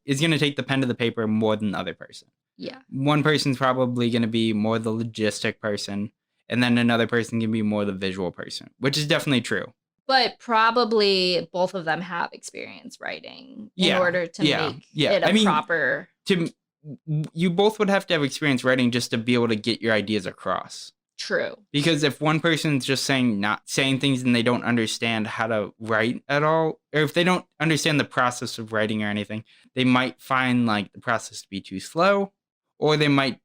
is going to take the pen to the paper more than the other person. Yeah. One person's probably going to be more the logistic person, and then another person can be more the visual person, which is definitely true. But probably both of them have experience writing in order to make it proper. You both would have to have experience writing just to be able to get your ideas across. True. Because if one person's just not saying things and they don't understand how to write at all, or if they don't understand the process of writing or anything, they might find like the process to be too slow, or they might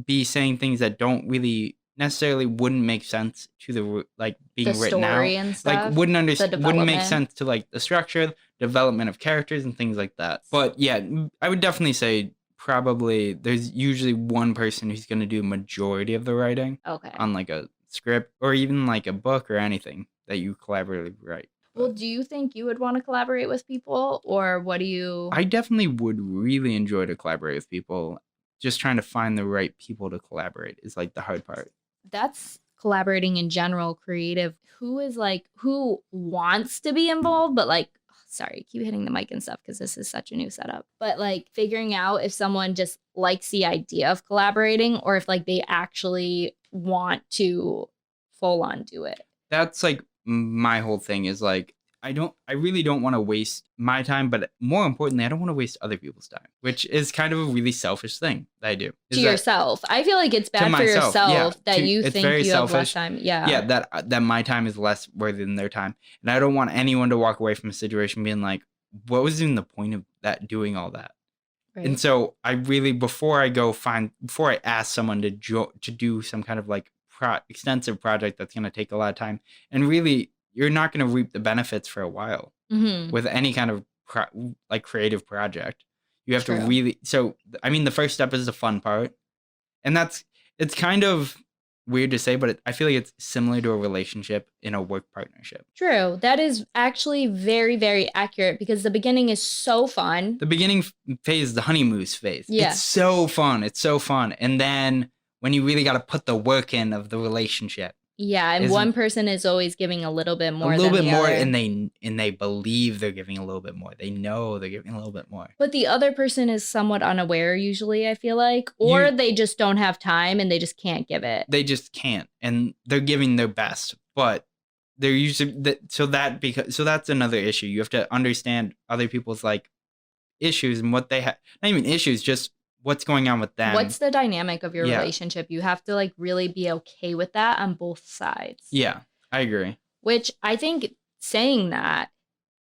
be saying things that don't really necessarily wouldn't make sense to the like being written out. And stuff, like wouldn't make sense to like the structure, development of characters and things like that. But yeah, I would definitely say probably there's usually one person who's going to do a majority of the writing on like a script or even like a book or anything that you collaboratively write. Well, do you think you would want to collaborate with people, or what do you? I definitely would really enjoy to collaborate with people. Just trying to find the right people to collaborate is like the hard part. That's collaborating in general, creative. Who wants to be involved, but like, sorry, keep hitting the mic and stuff because this is such a new setup. But like figuring out if someone just likes the idea of collaborating or if like they actually want to full on do it. That's like my whole thing is like, I really don't want to waste my time, but more importantly, I don't want to waste other people's time, which is kind of a really selfish thing that I do. To yourself. I feel like it's To bad for myself, yeah. yourself that you It's think very you have less selfish. time. Yeah. Yeah, that my time is less worthy than their time. And I don't want anyone to walk away from a situation being like, what was even the point of that, doing all that? Right. And so I really, before I ask someone to do some kind of like extensive project that's going to take a lot of time, and really you're not going to reap the benefits for a while with any kind of like creative project. You have to really, so I mean, the first step is the fun part, and it's kind of weird to say, but I feel like it's similar to a relationship in a work partnership. True. That is actually very, very accurate, because the beginning is so fun. The beginning phase, the honeymoon phase. Yeah. It's so fun. It's so fun. And then when you really got to put the work in of the relationship. Yeah, and one person is always giving a little bit more. And they believe they're giving a little bit more. They know they're giving a little bit more. But the other person is somewhat unaware usually, I feel like, or they just don't have time and they just can't give it. They just can't, and they're giving their best, but they're usually so that's another issue. You have to understand other people's like issues and what they have. Not even issues, just what's going on with them. What's the dynamic of your relationship? You have to like really be okay with that on both sides. Yeah, I agree. Which I think, saying that,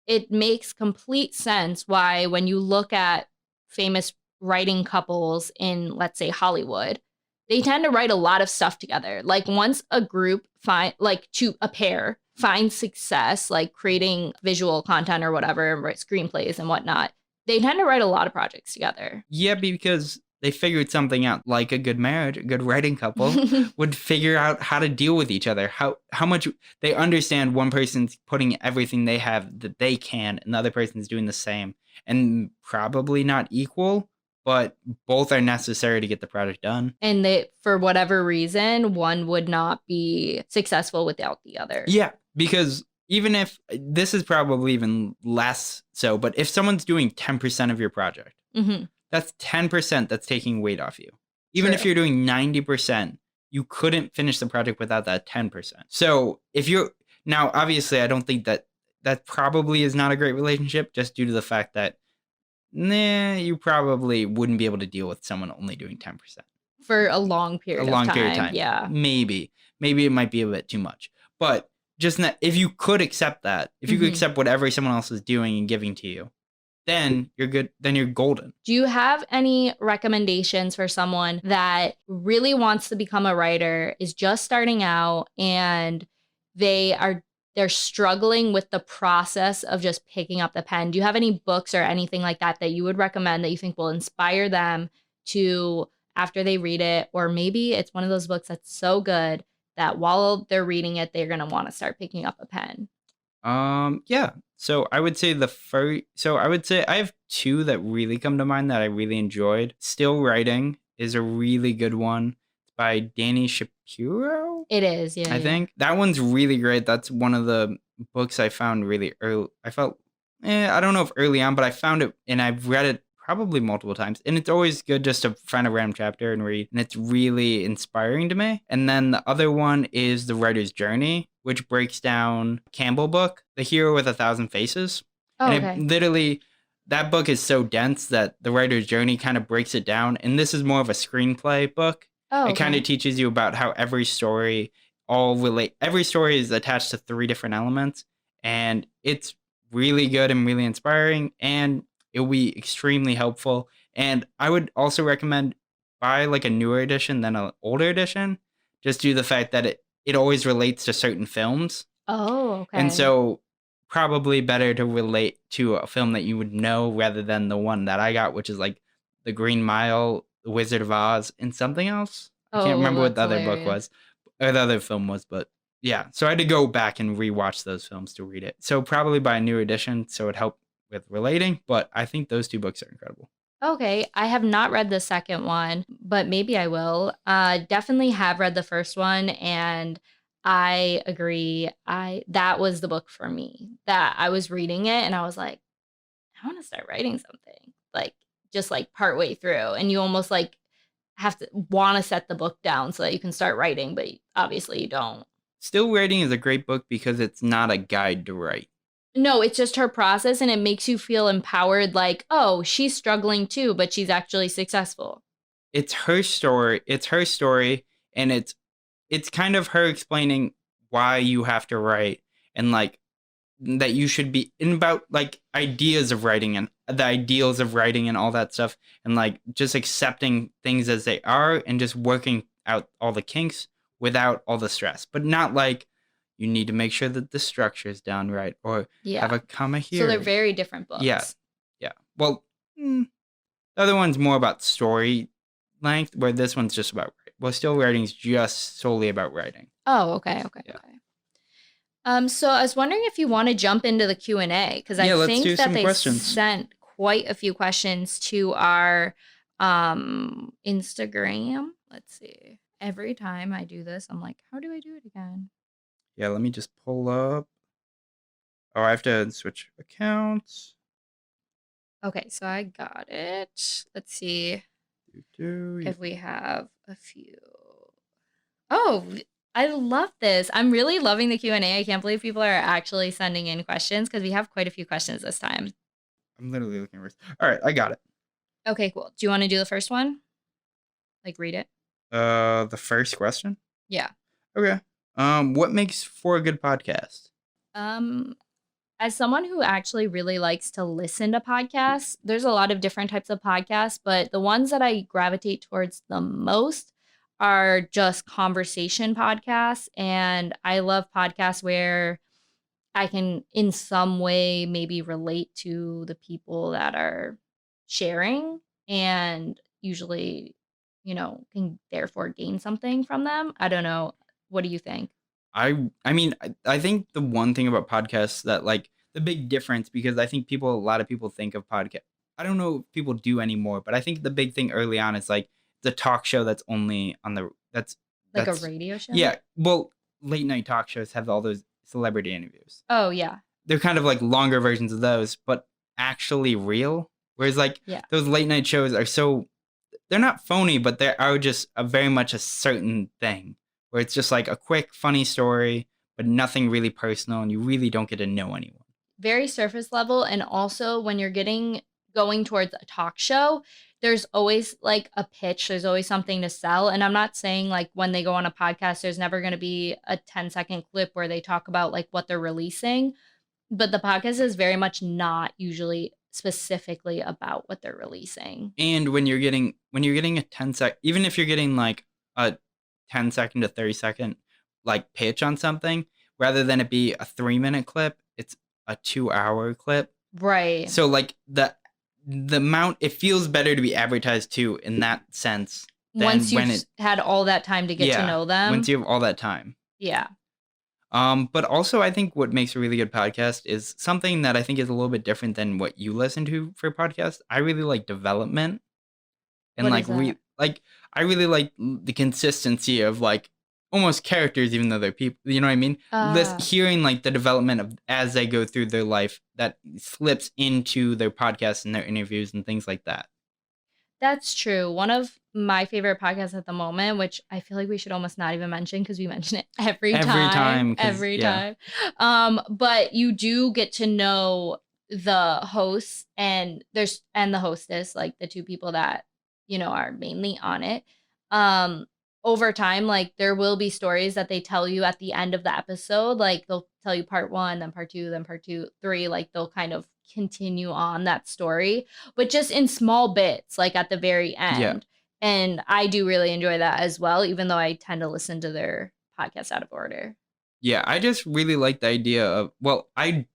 it makes complete sense why when you look at famous writing couples in, let's say, Hollywood, they tend to write a lot of stuff together. Like once a group a pair finds success, like creating visual content or whatever, screenplays and whatnot, they tend to write a lot of projects together. Yeah, because they figured something out, like a good marriage, a good writing couple would figure out how to deal with each other, how much they understand one person's putting everything they have that they can, and the other person's doing the same, and probably not equal, but both are necessary to get the project done. And for whatever reason, one would not be successful without the other. Yeah, because even if this is probably even less so, but if someone's doing 10% of your project, that's 10% that's taking weight off you. Even if you're doing 90%, you couldn't finish the project without that 10%. So now, obviously, I don't think that probably is not a great relationship, just due to the fact that, you probably wouldn't be able to deal with someone only doing 10%. For a long period of time. Yeah. Maybe it might be a bit too much. But just if you could accept that, if you could accept whatever someone else is doing and giving to you, then you're good. Then you're golden. Do you have any recommendations for someone that really wants to become a writer, is just starting out, and they're struggling with the process of just picking up the pen? Do you have any books or anything like that you would recommend that you think will inspire them to, after they read it, or maybe it's one of those books that's so good that while they're reading it, they're going to want to start picking up a pen? Yeah. So I would say I have two that really come to mind that I really enjoyed. Still Writing is a really good one. It's by Danny Shapiro. It is, yeah. I think that one's really great. That's one of the books I found really early. I felt, I don't know if early on, but I found it and I've read it probably multiple times. And it's always good just to find a random chapter and read. And it's really inspiring to me. And then the other one is The Writer's Journey, which breaks down Campbell book, The Hero with a Thousand Faces. Oh, and okay. It literally, that book is so dense that The Writer's Journey kind of breaks it down. And this is more of a screenplay book. Oh, okay. It kind of teaches you about how every story every story is attached to 3 different elements. And it's really good and really inspiring. And it will be extremely helpful. And I would also recommend buy like a newer edition than an older edition, just due to the fact that it always relates to certain films. Oh, okay. And so probably better to relate to a film that you would know rather than the one that I got, which is like The Green Mile, The Wizard of Oz, and something else. I can't remember what the other book was, or the other film was, but yeah. So I had to go back and rewatch those films to read it. So probably buy a new edition, so it helped with relating, but I think those 2 books are incredible. Okay, I have not read the second one, but maybe I will. Definitely have read the first one, and I agree. That was the book for me. That I was reading it and I was like, I want to start writing something. Like just like partway through, and you almost like have to want to set the book down so that you can start writing, but obviously you don't. Still Writing is a great book because it's not a guide to write. No, it's just her process, and it makes you feel empowered, like, oh, she's struggling too, but she's actually successful. It's her story. It's her story, and it's kind of her explaining why you have to write, and like that you should be in about like ideas of writing and the ideals of writing and all that stuff, and like just accepting things as they are and just working out all the kinks without all the stress, but not like you need to make sure that the structure is down right or have Yeah. a comma here. So they're very different books. Yeah. Well, the other one's more about story length, where this one's just about Still Writing's just solely about writing. Oh, okay. So I was wondering if you want to jump into the Q&A, because I let's think do that some they questions. sent quite a few questions to our Instagram. Let's see. Every time I do this, I'm like, how do I do it again? Yeah, let me just pull up. Oh, I have to switch accounts. Okay, so I got it. Let's see if we have a few. Oh, I love this. I'm really loving the Q&A. I can't believe people are actually sending in questions, because we have quite a few questions this time. I'm literally looking for it. All right, I got it. Okay, cool. Do you want to do the first one? Like, read it? The first question? Yeah. Okay. What makes for a good podcast? As someone who actually really likes to listen to podcasts, there's a lot of different types of podcasts, but the ones that I gravitate towards the most are just conversation podcasts. And I love podcasts where I can in some way maybe relate to the people that are sharing, and usually, can therefore gain something from them. I don't know. What do you think? I mean, I think the one thing about podcasts that like the big difference, because I think a lot of people think of podcast. I don't know if people do anymore, but I think the big thing early on is like the talk show that's only on that's a radio show? Yeah. Well, late night talk shows have all those celebrity interviews. Oh, yeah. They're kind of like longer versions of those, but actually real. Whereas like those late night shows are they're not phony, but they are just very much a certain thing, where it's just like a quick, funny story, but nothing really personal, and you really don't get to know anyone. Very surface level. And also, when you're going towards a talk show, there's always like a pitch. There's always something to sell. And I'm not saying like when they go on a podcast, there's never going to be a 10-second clip where they talk about like what they're releasing. But the podcast is very much not usually specifically about what they're releasing. And when you're getting a 10-second, even if you're getting like a 10-second to 30-second like pitch on something, rather than it be a 3-minute clip, it's a 2-hour clip. Right. So like the amount, it feels better to be advertised to in that sense. Once you've had all that time to get to know them. Once you have all that time. Yeah. But also I think what makes a really good podcast is something that I think is a little bit different than what you listen to for podcasts. I really like development. And what is that? I really like the consistency of like almost characters, even though they're people, you know what I mean? Hearing like the development of as they go through their life that slips into their podcasts and their interviews and things like that. That's true. One of my favorite podcasts at the moment, which I feel like we should almost not even mention because we mention it every time. But you do get to know the hosts and the hostess, like the two people that, are mainly on it. Over time, like there will be stories that they tell you at the end of the episode. Like they'll tell you part 1, then part 2, then part 2, 3. Like they'll kind of continue on that story, but just in small bits, like at the very end. Yeah. And I do really enjoy that as well, even though I tend to listen to their podcast out of order. Yeah, I just really like the idea of, well, I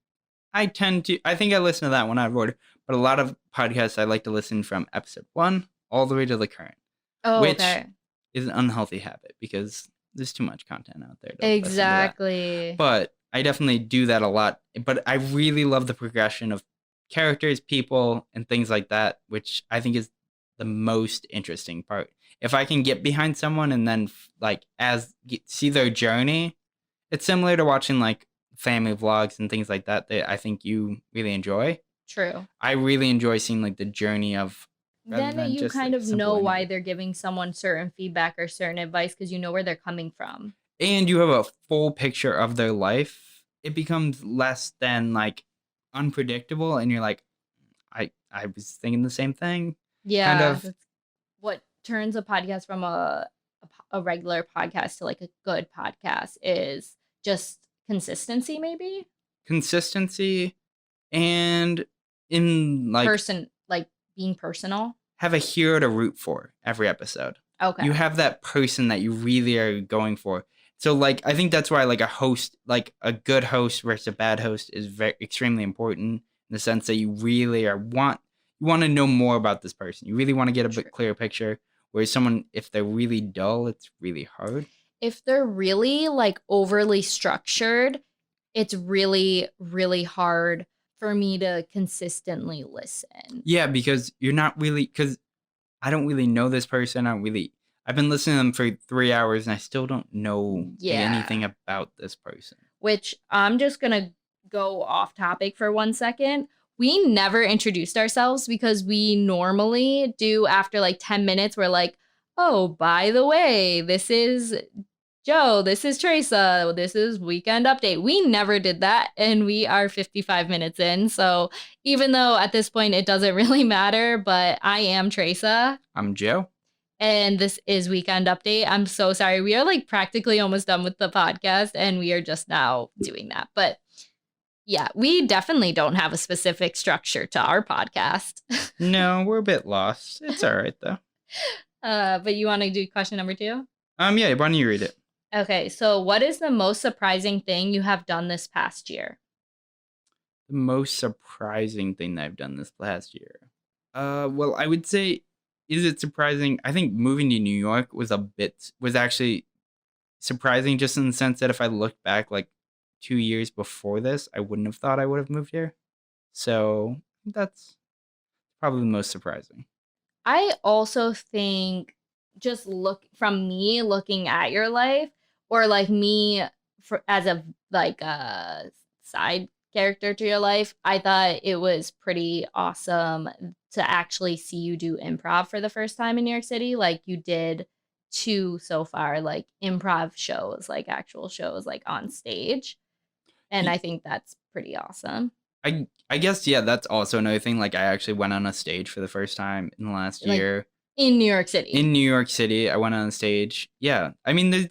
think I listen to that one out of order, but a lot of podcasts I like to listen from episode 1 all the way to the current. Oh, which okay. is an unhealthy habit because there's too much content out there. Exactly. But I definitely do that a lot. But I really love the progression of characters, people, and things like that, which I think is the most interesting part. If I can get behind someone and then like see their journey, it's similar to watching like family vlogs and things like that I think you really enjoy. True. I really enjoy seeing like the journey of. Then you kind of know why they're giving someone certain feedback or certain advice because you know where they're coming from. and you have a full picture of their life, it becomes less than like unpredictable, and you're like, I was thinking the same thing. Kind Yeah, of that's what turns a podcast from a regular podcast to like a good podcast is just consistency, maybe consistency, and in like like being personal. have a hero to root for every episode. Okay. You have that person that you really are going for. So like I think that's why like a good host versus a bad host is very extremely important in the sense that you really you want to know more about this person. You really want to get a bit clearer picture. Whereas someone, if they're really dull, it's really hard. If they're really like overly structured, it's really, really hard for me to consistently listen. Yeah, because you're not really, because I don't really know this person. I've been listening to them for 3 hours and I still don't know anything about this person. Which I'm just going to go off topic for 1 second. We never introduced ourselves because we normally do after like 10 minutes. We're like, oh, by the way, this is Joe, this is Treasa, this is Weekend Update. We never did that, and we are 55 minutes in. So even though at this point it doesn't really matter, but I am Treasa. I'm Joe. And this is Weekend Update. I'm so sorry. We are like practically almost done with the podcast, and we are just now doing that. But yeah, we definitely don't have a specific structure to our podcast. No, we're a bit lost. It's all right, though. But you want to do question number 2? Yeah, why don't you read it? Okay, so what is the most surprising thing you have done this past year? The most surprising thing that I've done this past year? Well, I would say, is it surprising? I think moving to New York was actually surprising, just in the sense that if I look back like 2 years before this, I wouldn't have thought I would have moved here. So that's probably the most surprising. I also think just looking at your life, or like me as a like a side character to your life, I thought it was pretty awesome to actually see you do improv for the first time in New York City. Like you did 2 so far, like improv shows, like actual shows, like on stage. And I think that's pretty awesome. I guess, yeah, that's also another thing. Like I actually went on a stage for the first time in the last year. In New York City. In New York City, I went on stage. Yeah. I mean,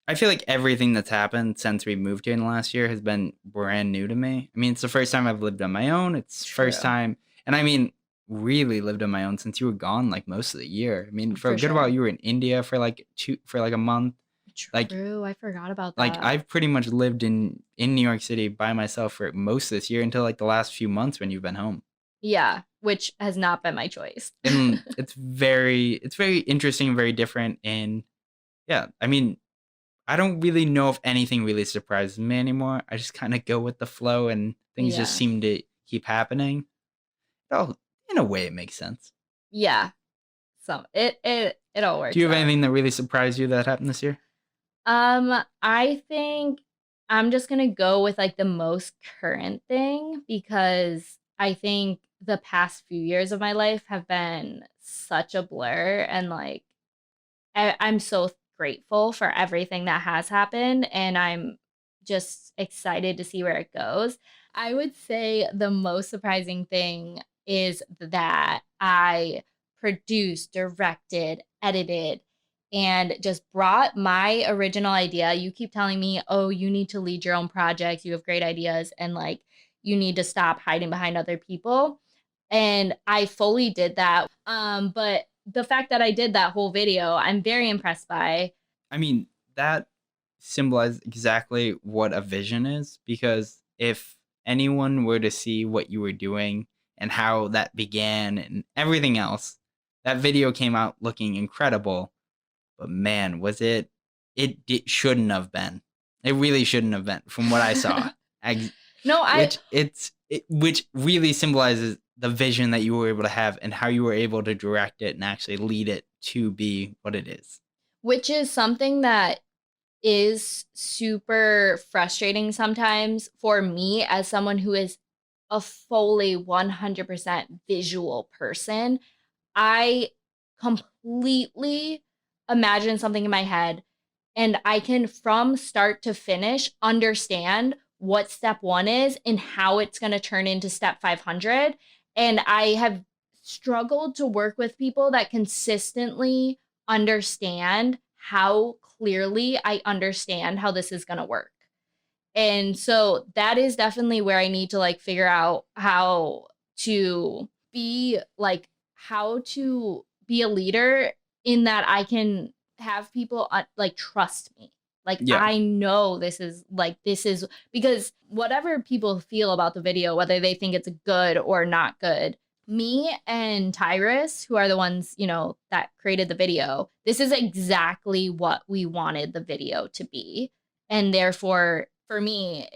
I feel like everything that's happened since we moved here in the last year has been brand new to me. I mean, it's the first time I've lived on my own. It's first time. And I mean, really lived on my own since you were gone like most of the year. I mean, for a good while, you were in India for like a month. True, I forgot about that. Like I've pretty much lived in New York City by myself for most of this year until like the last few months when you've been home. Yeah, which has not been my choice. And it's very interesting and very different. And yeah, I mean, I don't really know if anything really surprises me anymore. I just kind of go with the flow and things just seem to keep happening. Oh, in a way, it makes sense. Yeah, it all works. Do you have anything that really surprised you that happened this year? I think I'm just gonna go with like the most current thing, because I think the past few years of my life have been such a blur, and like I'm so grateful for everything that has happened, and I'm just excited to see where it goes. I would say the most surprising thing is that I produced, directed, edited, and just brought my original idea. You keep telling me, oh, you need to lead your own projects. You have great ideas, and like you need to stop hiding behind other people. And I fully did that. But the fact that I did that whole video, I'm very impressed by. I mean, that symbolizes exactly what a vision is, because if anyone were to see what you were doing and how that began and everything else, that video came out looking incredible. But man, was it shouldn't have been. It really shouldn't have been, from what I saw. Which really symbolizes the vision that you were able to have and how you were able to direct it and actually lead it to be what it is. Which is something that is super frustrating sometimes for me as someone who is a fully 100% visual person. I completely imagine something in my head, and I can from start to finish understand what step 1 is and how it's going to turn into step 500. And I have struggled to work with people that consistently understand how clearly I understand how this is going to work. And so that is definitely where I need to like figure out how to be like how to be a leader in that I can have people like trust me. Like Yeah. I know this is because whatever people feel about the video, whether they think it's good or not good, me and Tyrus, who are the ones, that created the video, this is exactly what we wanted the video to be. And therefore, for me,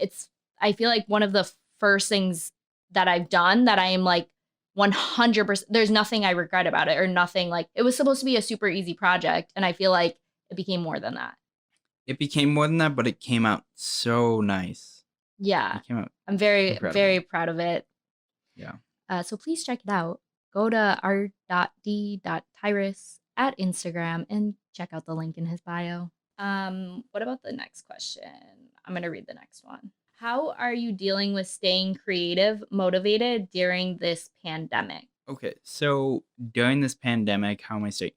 I feel like one of the first things that I've done that I am like 100%, there's nothing I regret about it or nothing. Like it was supposed to be a super easy project. And I feel like it became more than that. It became more than that, but it came out so nice. Yeah. It came out I'm very, incredible. very proud of it. Yeah. So please check it out. Go to R.D.Tiirous at Instagram and check out the link in his bio. What about the next question? I'm going to read the next one. How are you dealing with staying creative, motivated during this pandemic? Okay, so during this pandemic, how am I staying?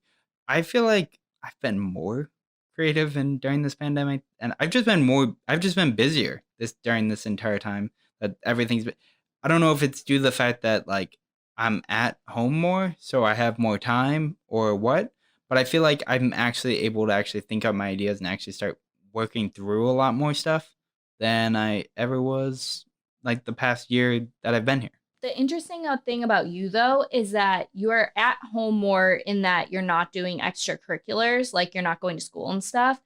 I feel like I've been more creative during this pandemic, and I've just been busier during this entire time. That everything's been, I don't know if it's due to the fact that like I'm at home more, so I have more time or what, but I feel like I'm actually able to actually think up my ideas and actually start working through a lot more stuff than I ever was like the past year that I've been here. The interesting thing about you, though, is that you are at home more in that you're not doing extracurriculars, like you're not going to school and stuff,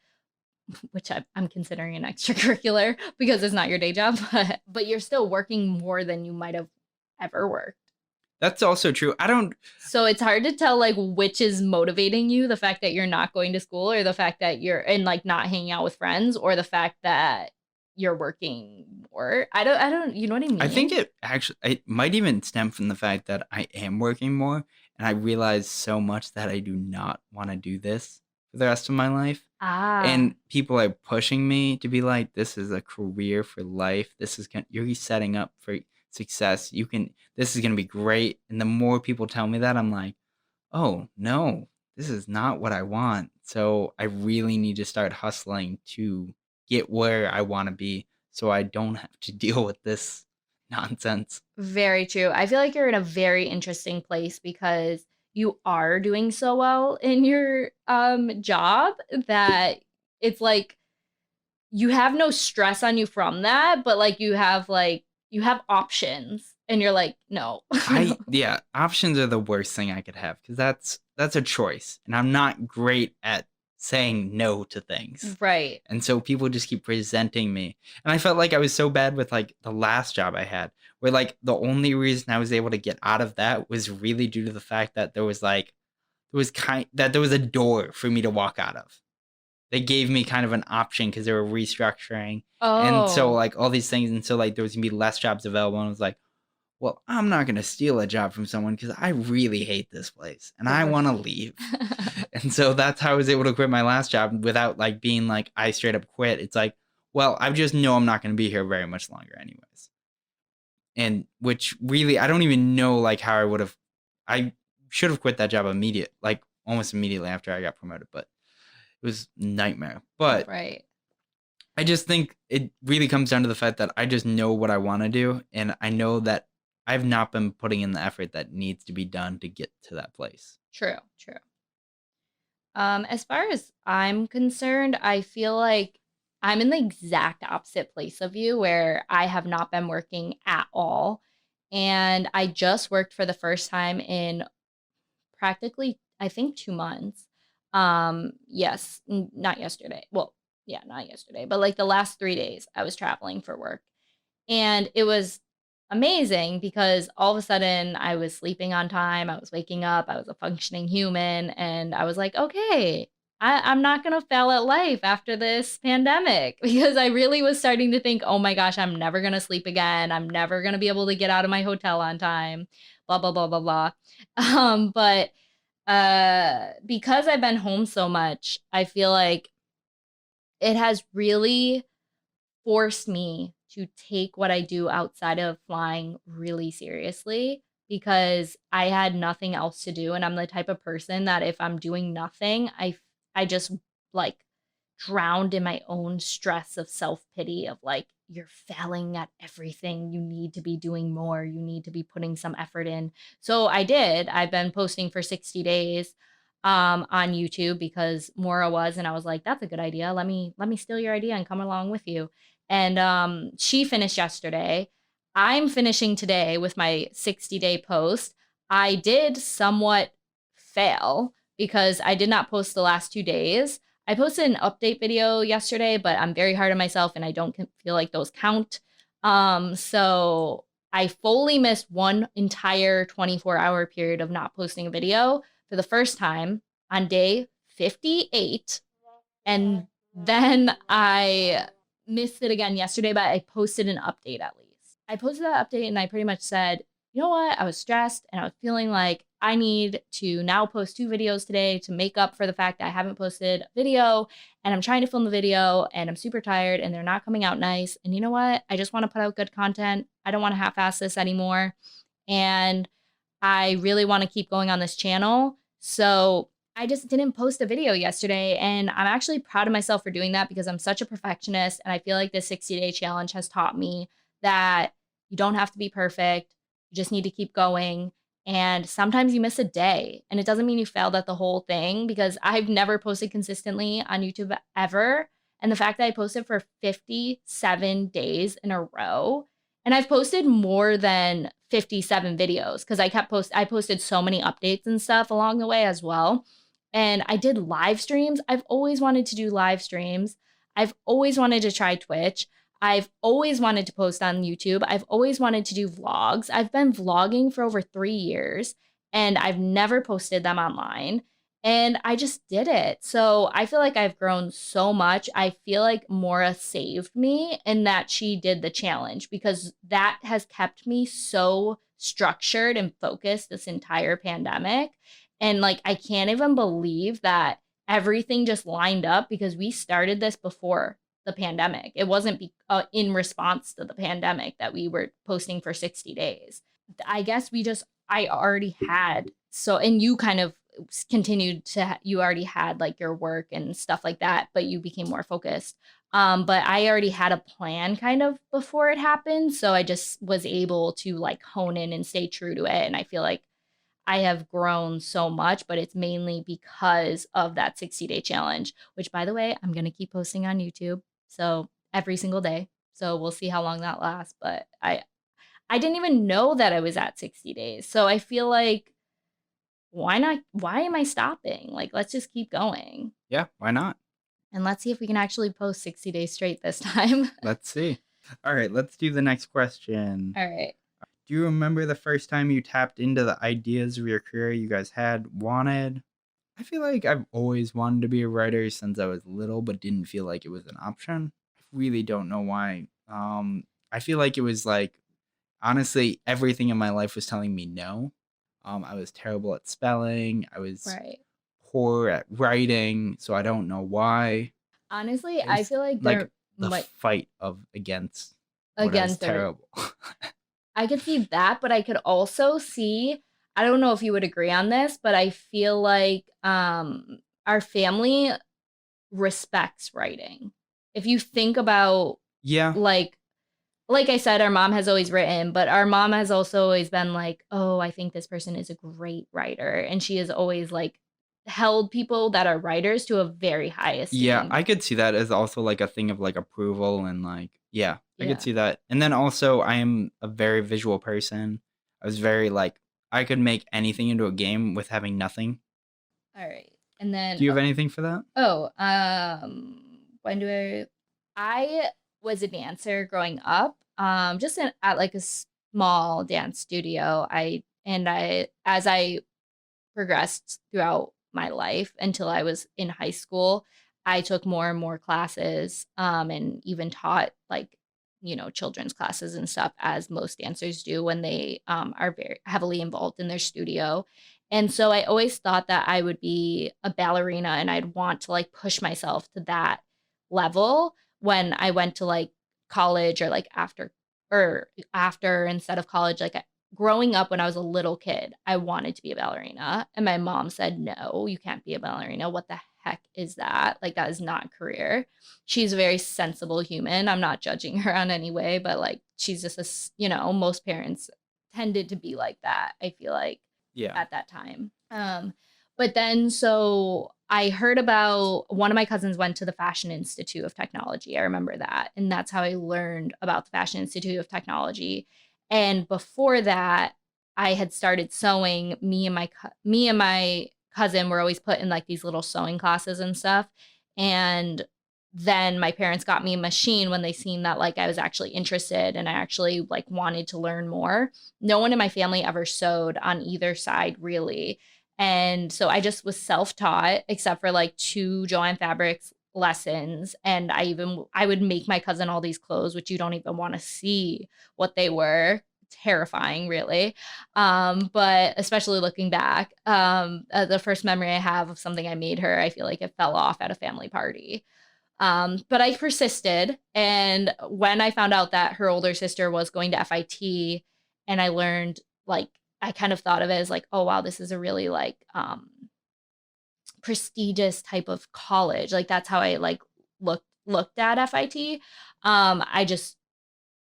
which I'm considering an extracurricular because it's not your day job, but you're still working more than you might have ever worked. That's also true. So it's hard to tell like which is motivating you, the fact that you're not going to school or the fact that you're and like not hanging out with friends or the fact that you're working more. I don't, you know what I mean? I think it might even stem from the fact that I am working more and I realize so much that I do not want to do this for the rest of my life. And people are pushing me to be like, this is a career for life. You're setting up for success. This is going to be great. And the more people tell me that, I'm like, oh no, this is not what I want. So I really need to start hustling to get where I want to be so I don't have to deal with this nonsense. Very true. I feel like you're in a very interesting place because you are doing so well in your job that it's like you have no stress on you from that, but like you have options and you're like, no. Yeah, options are the worst thing I could have because that's a choice. And I'm not great at saying no to things. Right. And so people just keep presenting me. And I felt like I was so bad with like the last job I had, where like the only reason I was able to get out of that was really due to the fact that there was a door for me to walk out of. They gave me kind of an option because they were restructuring. And so like all these things, and so like there was gonna be less jobs available. And I was like, well, I'm not going to steal a job from someone because I really hate this place and I want to leave. And so that's how I was able to quit my last job without like being like, I straight up quit. It's like, well, I just know I'm not going to be here very much longer anyways. And which really, I don't even know like how I should have quit that job almost immediately after I got promoted, but it was a nightmare. But right. I just think it really comes down to the fact that I just know what I want to do. And I know that I've not been putting in the effort that needs to be done to get to that place. True. As far as I'm concerned, I feel like I'm in the exact opposite place of you where I have not been working at all. And I just worked for the first time in practically, I think, 2 months. Yes, not yesterday. Well, yeah, not yesterday, but like the last 3 days I was traveling for work. And it was amazing because all of a sudden I was sleeping on time, I was waking up, I was a functioning human, and I was like, okay, I'm not going to fail at life after this pandemic because I really was starting to think, oh my gosh, I'm never going to sleep again. I'm never going to be able to get out of my hotel on time, blah, blah, blah, blah, blah. But because I've been home so much, I feel like it has really forced me to take what I do outside of flying really seriously because I had nothing else to do. And I'm the type of person that if I'm doing nothing, I just like drowned in my own stress of self-pity of like, you're failing at everything. You need to be doing more. You need to be putting some effort in. So I did. I've been posting for 60 days on YouTube because Mora was, and I was like, that's a good idea. Let me steal your idea and come along with you. And she finished yesterday. I'm finishing today with my 60-day post. I did somewhat fail because I did not post the last 2 days. I posted an update video yesterday, but I'm very hard on myself and I don't feel like those count. So I fully missed one entire 24-hour period of not posting a video for the first time on day 58. And then I missed it again yesterday, but I posted an update at least. I posted that update and I pretty much said, you know what? I was stressed and I was feeling like I need to now post 2 videos today to make up for the fact that I haven't posted a video and I'm trying to film the video and I'm super tired and they're not coming out nice. And you know what? I just want to put out good content. I don't want to half-ass this anymore. And I really want to keep going on this channel. So I just didn't post a video yesterday. And I'm actually proud of myself for doing that because I'm such a perfectionist. And I feel like this 60-day challenge has taught me that you don't have to be perfect. You just need to keep going. And sometimes you miss a day. And it doesn't mean you failed at the whole thing because I've never posted consistently on YouTube ever. And the fact that I posted for 57 days in a row, and I've posted more than 57 videos because I posted so many updates and stuff along the way as well. And I did live streams. I've always wanted to do live streams. I've always wanted to try Twitch. I've always wanted to post on YouTube. I've always wanted to do vlogs. I've been vlogging for over 3 years and I've never posted them online. And I just did it. So I feel like I've grown so much. I feel like Mora saved me in that she did the challenge because that has kept me so structured and focused this entire pandemic. And like, I can't even believe that everything just lined up because we started this before the pandemic. It wasn't in response to the pandemic that we were posting for 60 days. I guess I already had, so, and you kind of continued to, you already had like your work and stuff like that, but you became more focused. But I already had a plan kind of before it happened. So I just was able to like hone in and stay true to it. And I feel like I have grown so much, but it's mainly because of that 60-day challenge, which by the way, I'm going to keep posting on YouTube. So every single day. So we'll see how long that lasts. But I didn't even know that I was at 60 days. So I feel like, why not? Why am I stopping? Like, let's just keep going. Yeah, why not? And let's see if we can actually post 60 days straight this time. Let's see. All right, let's do the next question. All right. Do you remember the first time you tapped into the ideas of your career you guys wanted? I feel like I've always wanted to be a writer since I was little, but didn't feel like it was an option. I really don't know why. I feel like it was like, honestly, everything in my life was telling me no. I was terrible at spelling. I was poor at writing, so I don't know why. Honestly, I feel like the fight against what is terrible. I could see that, but I could also see, I don't know if you would agree on this, but I feel like our family respects writing. If you think about, like I said, our mom has always written, but our mom has also always been like, oh, I think this person is a great writer. And she has always like held people that are writers to a very high esteem. Yeah, I could see that as also like a thing of like approval and like, I could see that. And then also I am a very visual person. I was very like, I could make anything into a game with having nothing. All right. And then do you have anything for that? I was a dancer growing up, just at like a small dance studio. As I progressed throughout my life until I was in high school, I took more and more classes, and even taught like, children's classes and stuff, as most dancers do when they are very heavily involved in their studio. And so I always thought that I would be a ballerina and I'd want to like push myself to that level when I went to like college or like after instead of college. Like growing up when I was a little kid, I wanted to be a ballerina. And my mom said, no, you can't be a ballerina. What the heck is that? Like, that is not a career. She's a very sensible human. I'm not judging her on any way, but like, she's just most parents tended to be like that, I feel like, Yeah. at that time. But then, so I heard about one of my cousins went to the Fashion Institute of Technology. I remember that. And that's how I learned about the Fashion Institute of Technology. And before that, I had started sewing. Me and my cousin were always put in like these little sewing classes and stuff. And then my parents got me a machine when they seen that like I was actually interested and I actually like wanted to learn more. No one in my family ever sewed on either side, really. And so I just was self-taught, except for like 2 Joanne Fabrics lessons. And I would make my cousin all these clothes, which you don't even want to see what they were. Terrifying, really. But especially looking back, the first memory I have of something I made her, I feel like it fell off at a family party. But I persisted. And when I found out that her older sister was going to FIT, and I learned, like, I kind of thought of it as like, oh, wow, this is a really like prestigious type of college. Like, that's how I like looked at FIT.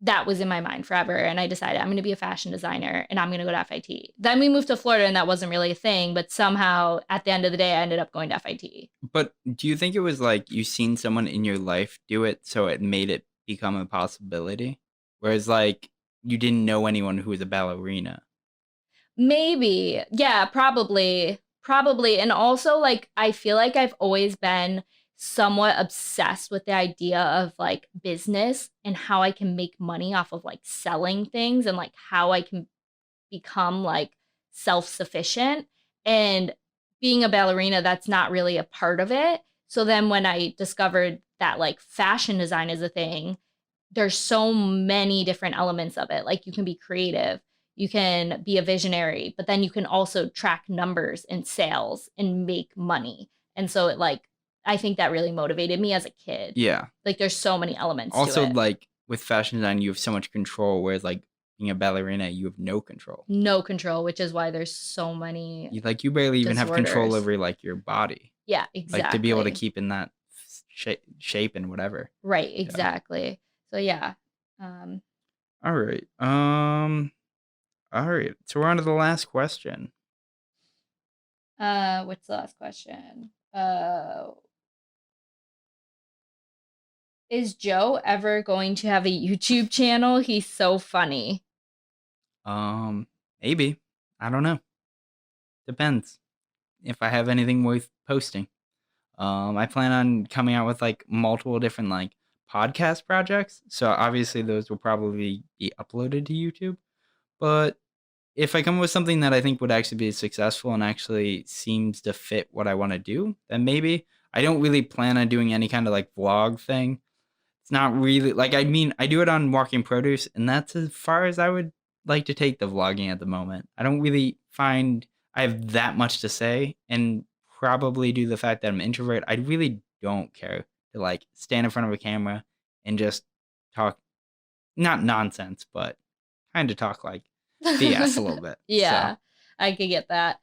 That was in my mind forever. And I decided I'm going to be a fashion designer and I'm going to go to FIT. Then we moved to Florida and that wasn't really a thing. But somehow at the end of the day, I ended up going to FIT. But do you think it was like you seen someone in your life do it, so it made it become a possibility? Whereas like you didn't know anyone who was a ballerina. Maybe. Yeah, probably. Probably. And also, like, I feel like I've always been somewhat obsessed with the idea of like business and how I can make money off of like selling things and like how I can become like self-sufficient. And being a ballerina, that's not really a part of it. So then when I discovered that like fashion design is a thing, there's so many different elements of it. Like, you can be creative, you can be a visionary, but then you can also track numbers and sales and make money. And so it like, I think that really motivated me as a kid. Yeah. Like, there's so many elements Also, to it. like with fashion design, you have so much control, whereas like being a ballerina, you have no control. No control, which is why there's so many. You barely even have control disorders. over like your body. Yeah, exactly. Like to be able to keep in that shape and whatever. Right, exactly. So yeah. All right. All right. So we're on to the last question. What's the last question? Is Joe ever going to have a YouTube channel? He's so funny. Maybe. I don't know. Depends if I have anything worth posting. I plan on coming out with like multiple different like podcast projects. So obviously those will probably be uploaded to YouTube. But if I come up with something that I think would actually be successful and actually seems to fit what I want to do, then maybe. I don't really plan on doing any kind of like vlog thing. It's not really like, I mean, I do it on Walking Produce, and that's as far as I would like to take the vlogging at the moment. I don't really find I have that much to say, and probably due to the fact that I'm an introvert, I really don't care to like stand in front of a camera and just talk, not nonsense, but kind of talk like BS a little bit. Yeah, so. I could get that.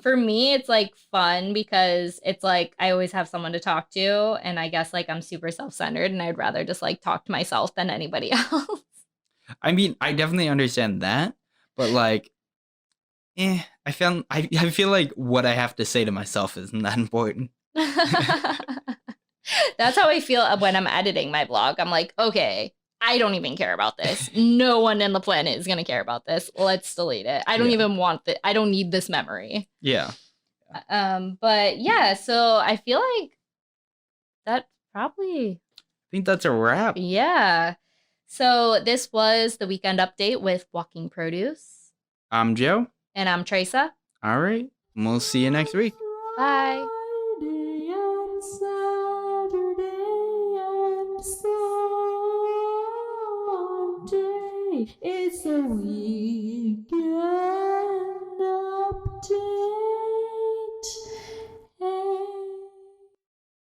For me, it's like fun because it's like I always have someone to talk to, and I guess like I'm super self-centered and I'd rather just like talk to myself than anybody else. I mean, I definitely understand that, but like, I feel like what I have to say to myself isn't that important. That's how I feel when I'm editing my vlog. I'm like, okay, I don't even care about this. No one on the planet is gonna care about this. Let's delete it. I don't even want it. I don't need this memory. Yeah. But yeah, so I feel like that probably. I think that's a wrap. Yeah. So this was the weekend update with Walking Produce. I'm Joe. And I'm Treasa. All right. We'll see you next week. Bye. Friday and Saturday and Sunday. It's a weekend.